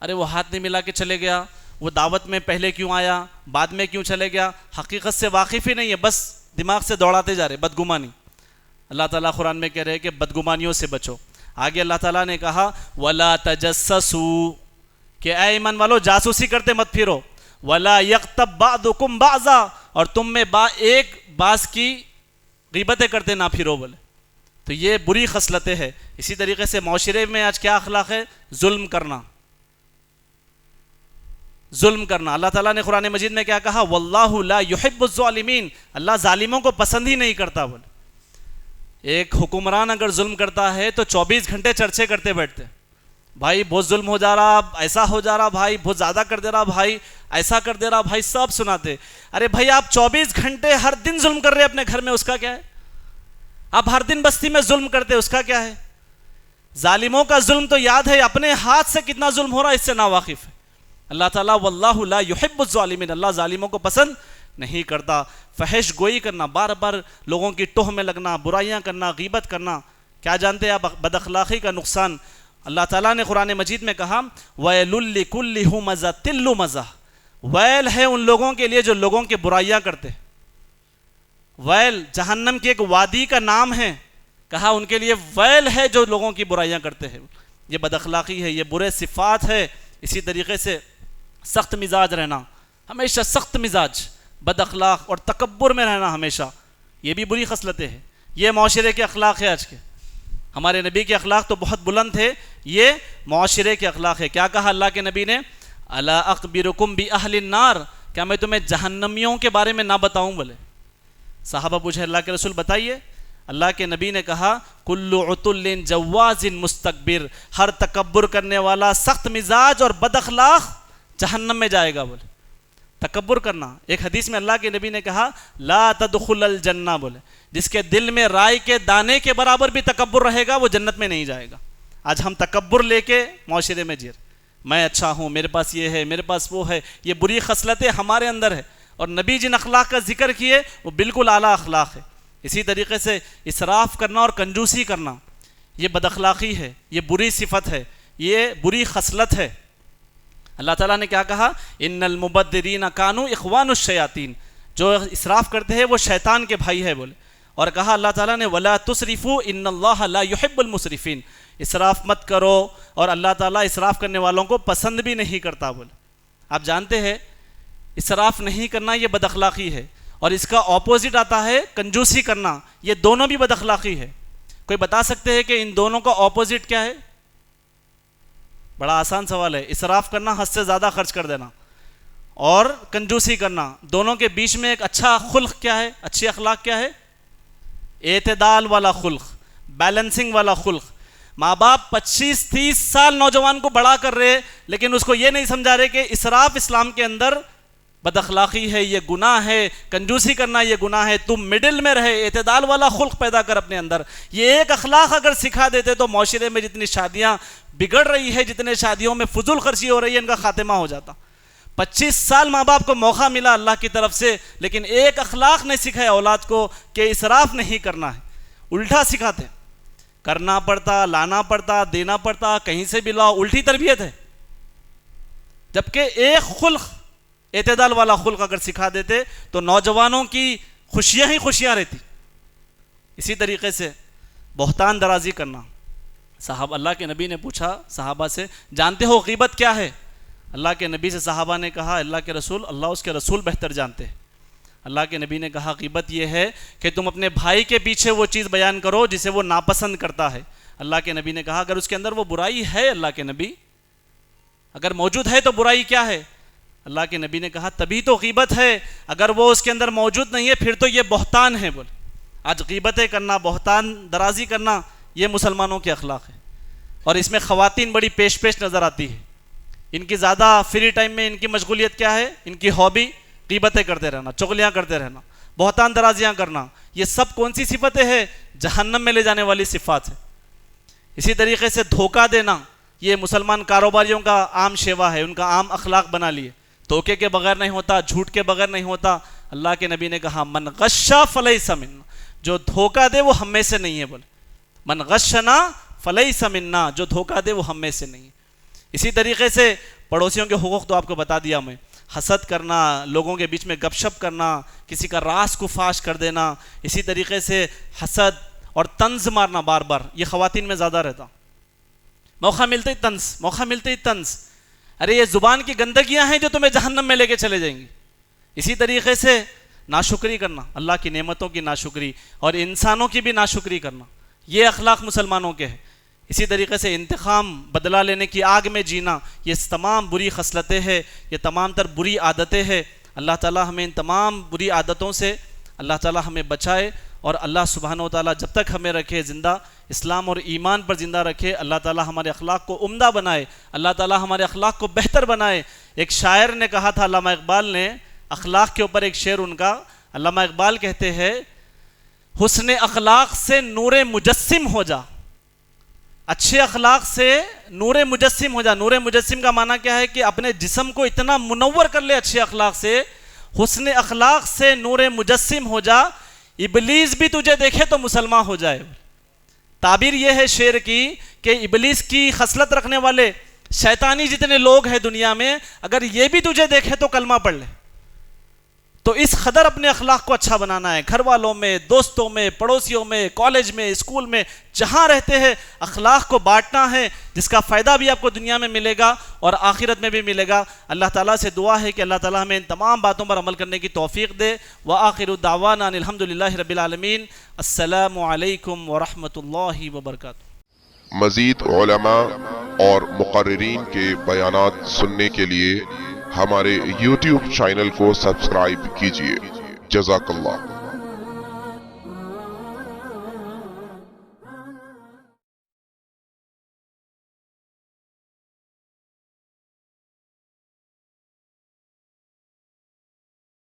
B: ارے وہ ہاتھ نہیں ملا کے چلے گیا، وہ دعوت میں پہلے کیوں آیا، بعد میں کیوں چلے گیا، حقیقت سے واقف ہی نہیں ہے، بس دماغ سے دوڑاتے جا رہے. بدگمانی. اللہ تعالیٰ قرآن میں کہہ رہے کہ بدگمانیوں سے بچو. آگے اللہ تعالیٰ نے کہا وَلَا تَجَسَّسُوا، کہ اے ایمان والو جاسوسی کرتے مت پھرو. وَلَا يَغْتَبْ بَعْضُكُمْ بَعْضًا، اور تم میں ایک بعض کی غیبتیں کرتے نہ پھرو. بولے تو یہ بری خصلتیں ہیں. اسی طریقے سے معاشرے میں آج کیا اخلاق ہے؟ ظلم کرنا. ظلم کرنا. اللہ تعالیٰ نے قرآن مجید میں کیا کہا؟ واللہ لا یحب الظالمین، اللہ ظالموں کو پسند ہی نہیں کرتا. بولے ایک حکمران اگر ظلم کرتا ہے تو 24 گھنٹے چرچے کرتے بیٹھتے، بھائی بہت ظلم ہو جا رہا، ایسا ہو جا رہا بھائی، بہت زیادہ کر دے رہا بھائی، ایسا کر دے رہا بھائی، سب سناتے۔ ارے بھائی آپ 24 گھنٹے ہر دن ظلم کر رہے اپنے گھر میں، اس کا کیا ہے؟ آپ ہر دن بستی میں ظلم کرتے، اس کا کیا ہے؟ ظالموں کا ظلم تو یاد ہے، اپنے ہاتھ سے کتنا ظلم ہو رہا ہے اس سے ناواقف ہے۔ اللہ تعالیٰ واللہ لا يحب الظالمین، اللہ ظالموں کو پسند نہیں کرتا۔ فحش گوئی کرنا، بار بار لوگوں کی ٹوہ میں لگنا، برائیاں کرنا، غیبت کرنا، کیا جانتے ہیں آپ بد اخلاقی کا نقصان؟ اللہ تعالیٰ نے قرآن مجید میں کہا وَيْلٌ لِكُلِّ هُمَزَةٍ لُمَزَةٍ، ویل ہے ان لوگوں کے لیے جو لوگوں کی برائیاں کرتے۔ ویل جہنم کی ایک وادی کا نام ہے، کہا ان کے لیے ویل ہے جو لوگوں کی برائیاں کرتے ہیں۔ یہ بد اخلاقی ہے، یہ برے صفات ہے۔ اسی طریقے سے سخت مزاج رہنا، ہمیشہ سخت مزاج، بد اخلاق اور تکبر میں رہنا ہمیشہ، یہ بھی بری خصلتیں ہیں۔ یہ معاشرے کے اخلاق ہے آج کے۔ ہمارے نبی کے اخلاق تو بہت بلند تھے، یہ معاشرے کے اخلاق ہے۔ کیا کہا اللہ کے نبی نے؟ الا اخبرکم باہل النار، کیا میں تمہیں جہنمیوں کے بارے میں نہ بتاؤں؟ بولے صحابہ پوچھے اللہ کے رسول بتائیے۔ اللہ کے نبی نے کہا کل عتل جواز مستکبر، ہر تکبر کرنے والا، سخت مزاج اور بد اخلاق جہنم میں جائے گا۔ بولے تکبر کرنا، ایک حدیث میں اللہ کے نبی نے کہا لا تدخل الجنہ، بولے جس کے دل میں رائے کے دانے کے برابر بھی تکبر رہے گا وہ جنت میں نہیں جائے گا۔ آج ہم تکبر لے کے معاشرے میں جی رہے، میں اچھا ہوں، میرے پاس یہ ہے، میرے پاس وہ ہے، یہ بری خصلتیں ہمارے اندر ہے۔ اور نبی جن اخلاق کا ذکر کیے وہ بالکل اعلیٰ اخلاق ہے۔ اسی طریقے سے اسراف کرنا اور کنجوسی کرنا، یہ بد اخلاقی ہے، یہ بری صفت ہے، یہ بری خصلت ہے۔ اللہ تعالیٰ نے کیا کہا؟ ان المبذرین کانوا اخوان الشیاطین، جو اسراف کرتے ہیں وہ شیطان کے بھائی ہے۔ بولے اور کہا اللہ تعالیٰ نے ولا تسرفوا ان اللہ لا يحب المسرفین، اسراف مت کرو، اور اللہ تعالیٰ اسراف کرنے والوں کو پسند بھی نہیں کرتا۔ بولے آپ جانتے ہیں اسراف نہیں کرنا یہ بد اخلاقی ہے، اور اس کا اپوزٹ آتا ہے کنجوسی کرنا، یہ دونوں بھی بد اخلاقی ہے۔ کوئی بتا سکتے ہیں کہ ان دونوں کا اپوزٹ کیا ہے؟ بڑا آسان سوال ہے۔ اسراف کرنا حد سے زیادہ خرچ کر دینا، اور کنجوسی کرنا، دونوں کے بیچ میں ایک اچھا خلق کیا ہے؟ اچھی اخلاق کیا ہے؟ اعتدال والا خلق، بیلنسنگ والا خلق۔ ماں باپ 25-30 سال نوجوان کو بڑا کر رہے، لیکن اس کو یہ نہیں سمجھا رہے کہ اسراف اسلام کے اندر بد اخلاقی ہے، یہ گناہ ہے، کنجوسی کرنا یہ گناہ ہے، تم مڈل میں رہے، اعتدال والا خلق پیدا کر اپنے اندر۔ یہ ایک اخلاق اگر سکھا دیتے تو معاشرے میں جتنی شادیاں بگڑ رہی ہے، جتنے شادیوں میں فضول خرچی ہو رہی ہے، ان کا خاتمہ ہو جاتا۔ 25 سال ماں باپ کو موقع ملا اللہ کی طرف سے، لیکن ایک اخلاق نہیں سکھایا اولاد کو کہ اسراف نہیں کرنا ہے، الٹا سکھاتے، کرنا پڑتا، لانا پڑتا، دینا پڑتا، کہیں سے بھی لاؤ، الٹی تربیت ہے۔ جبکہ ایک خلق، اعتدال والا خلق اگر سکھا دیتے تو نوجوانوں کی خوشیاں ہی خوشیاں رہتی۔ اسی طریقے سے بہتان درازی کرنا، صحابہ اللہ کے نبی نے پوچھا صحابہ سے جانتے ہو غیبت کیا ہے؟ اللہ کے نبی سے صحابہ نے کہا اللہ کے رسول، اللہ اس کے رسول بہتر جانتے ہیں۔ اللہ کے نبی نے کہا غیبت یہ ہے کہ تم اپنے بھائی کے پیچھے وہ چیز بیان کرو جسے وہ ناپسند کرتا ہے۔ اللہ کے نبی نے کہا اگر اس کے اندر وہ برائی ہے، اللہ کے نبی اگر موجود ہے تو برائی کیا ہے؟ اللہ کے نبی نے کہا تبھی تو غیبت ہے، اگر وہ اس کے اندر موجود نہیں ہے پھر تو یہ بہتان ہے۔ بولے آج غیبتیں کرنا، بہتان درازی کرنا، یہ مسلمانوں کے اخلاق ہے، اور اس میں خواتین بڑی پیش نظر آتی ہے۔ ان کی زیادہ فری ٹائم میں ان کی مشغولیت کیا ہے؟ ان کی ہابی غیبتیں کرتے رہنا، چغلیاں کرتے رہنا، بہتان درازیاں کرنا۔ یہ سب کون سی صفتیں ہیں؟ جہنم میں لے جانے والی صفات ہے۔ اسی طریقے سے دھوکہ دینا، یہ مسلمان کاروباریوں کا عام شیوا ہے، ان کا عام اخلاق بنا لیے۔ دھوکے کے بغیر نہیں ہوتا، جھوٹ کے بغیر نہیں ہوتا۔ اللہ کے نبی نے کہا من غش فلیس منا، جو دھوکہ دے وہ ہم میں سے نہیں ہے۔ بولے من غشنا فلیس منا، جو دھوکہ دے وہ ہم میں سے نہیں ہے۔ اسی طریقے سے پڑوسیوں کے حقوق تو آپ کو بتا دیا میں، حسد کرنا، لوگوں کے بیچ میں گپ شپ کرنا، کسی کا راز کو فاش کر دینا، اسی طریقے سے حسد اور طنز مارنا بار بار، یہ خواتین میں زیادہ رہتا۔ موقع ملتے ہی طنز، موقع ملتے ہی طنز۔ ارے یہ زبان کی گندگیاں ہیں جو تمہیں جہنم میں لے کے چلے جائیں گی۔ اسی طریقے سے ناشکری کرنا، اللہ کی نعمتوں کی ناشکری اور انسانوں کی بھی ناشکری کرنا، یہ اخلاق مسلمانوں کے ہیں۔ اسی طریقے سے انتقام، بدلہ لینے کی آگ میں جینا، یہ تمام بری خصلتیں ہیں، یہ تمام تر بری عادتیں ہیں۔ اللہ تعالی ہمیں ان تمام بری عادتوں سے اللہ تعالی ہمیں بچائے اور اللہ سبحانہ و تعالیٰ جب تک ہمیں رکھے زندہ، اسلام اور ایمان پر زندہ رکھے، اللہ تعالیٰ ہمارے اخلاق کو عمدہ بنائے، اللہ تعالیٰ ہمارے اخلاق کو بہتر بنائے۔ ایک شاعر نے کہا تھا، علامہ اقبال نے، اخلاق کے اوپر ایک شعر ان کا، علامہ اقبال کہتے ہیں حسن اخلاق سے نور مجسم ہو جا، اچھے اخلاق سے نور مجسم ہو جا۔ نور مجسم کا معنی کیا ہے کہ اپنے جسم کو اتنا منور کر لے اچھے اخلاق سے، حسن اخلاق سے نور مجسم ہو جا، ابلیس بھی تجھے دیکھے تو مسلمان ہو جائے۔ تعبیر یہ ہے شعر کی کہ ابلیس کی خصلت رکھنے والے شیطانی جتنے لوگ ہیں دنیا میں، اگر یہ بھی تجھے دیکھے تو کلمہ پڑھ لے۔ تو اس قدر اپنے اخلاق کو اچھا بنانا ہے، گھر والوں میں، دوستوں میں، پڑوسیوں میں، کالج میں، اسکول میں، جہاں رہتے ہیں اخلاق کو بانٹنا ہے، جس کا فائدہ بھی آپ کو دنیا میں ملے گا اور آخرت میں بھی ملے گا۔ اللہ تعالیٰ سے دعا ہے کہ اللہ تعالیٰ ہمیں ان تمام باتوں پر عمل کرنے کی توفیق دے۔ وآخر دعوانا ان الحمدللہ رب العالمین۔ السلام علیکم ورحمۃ اللہ وبرکاتہ۔
C: مزید علماء اور مقررین کے بیانات سننے کے لیے ہمارے YouTube چینل کو سبسکرائب کیجیے۔ جزاک اللہ۔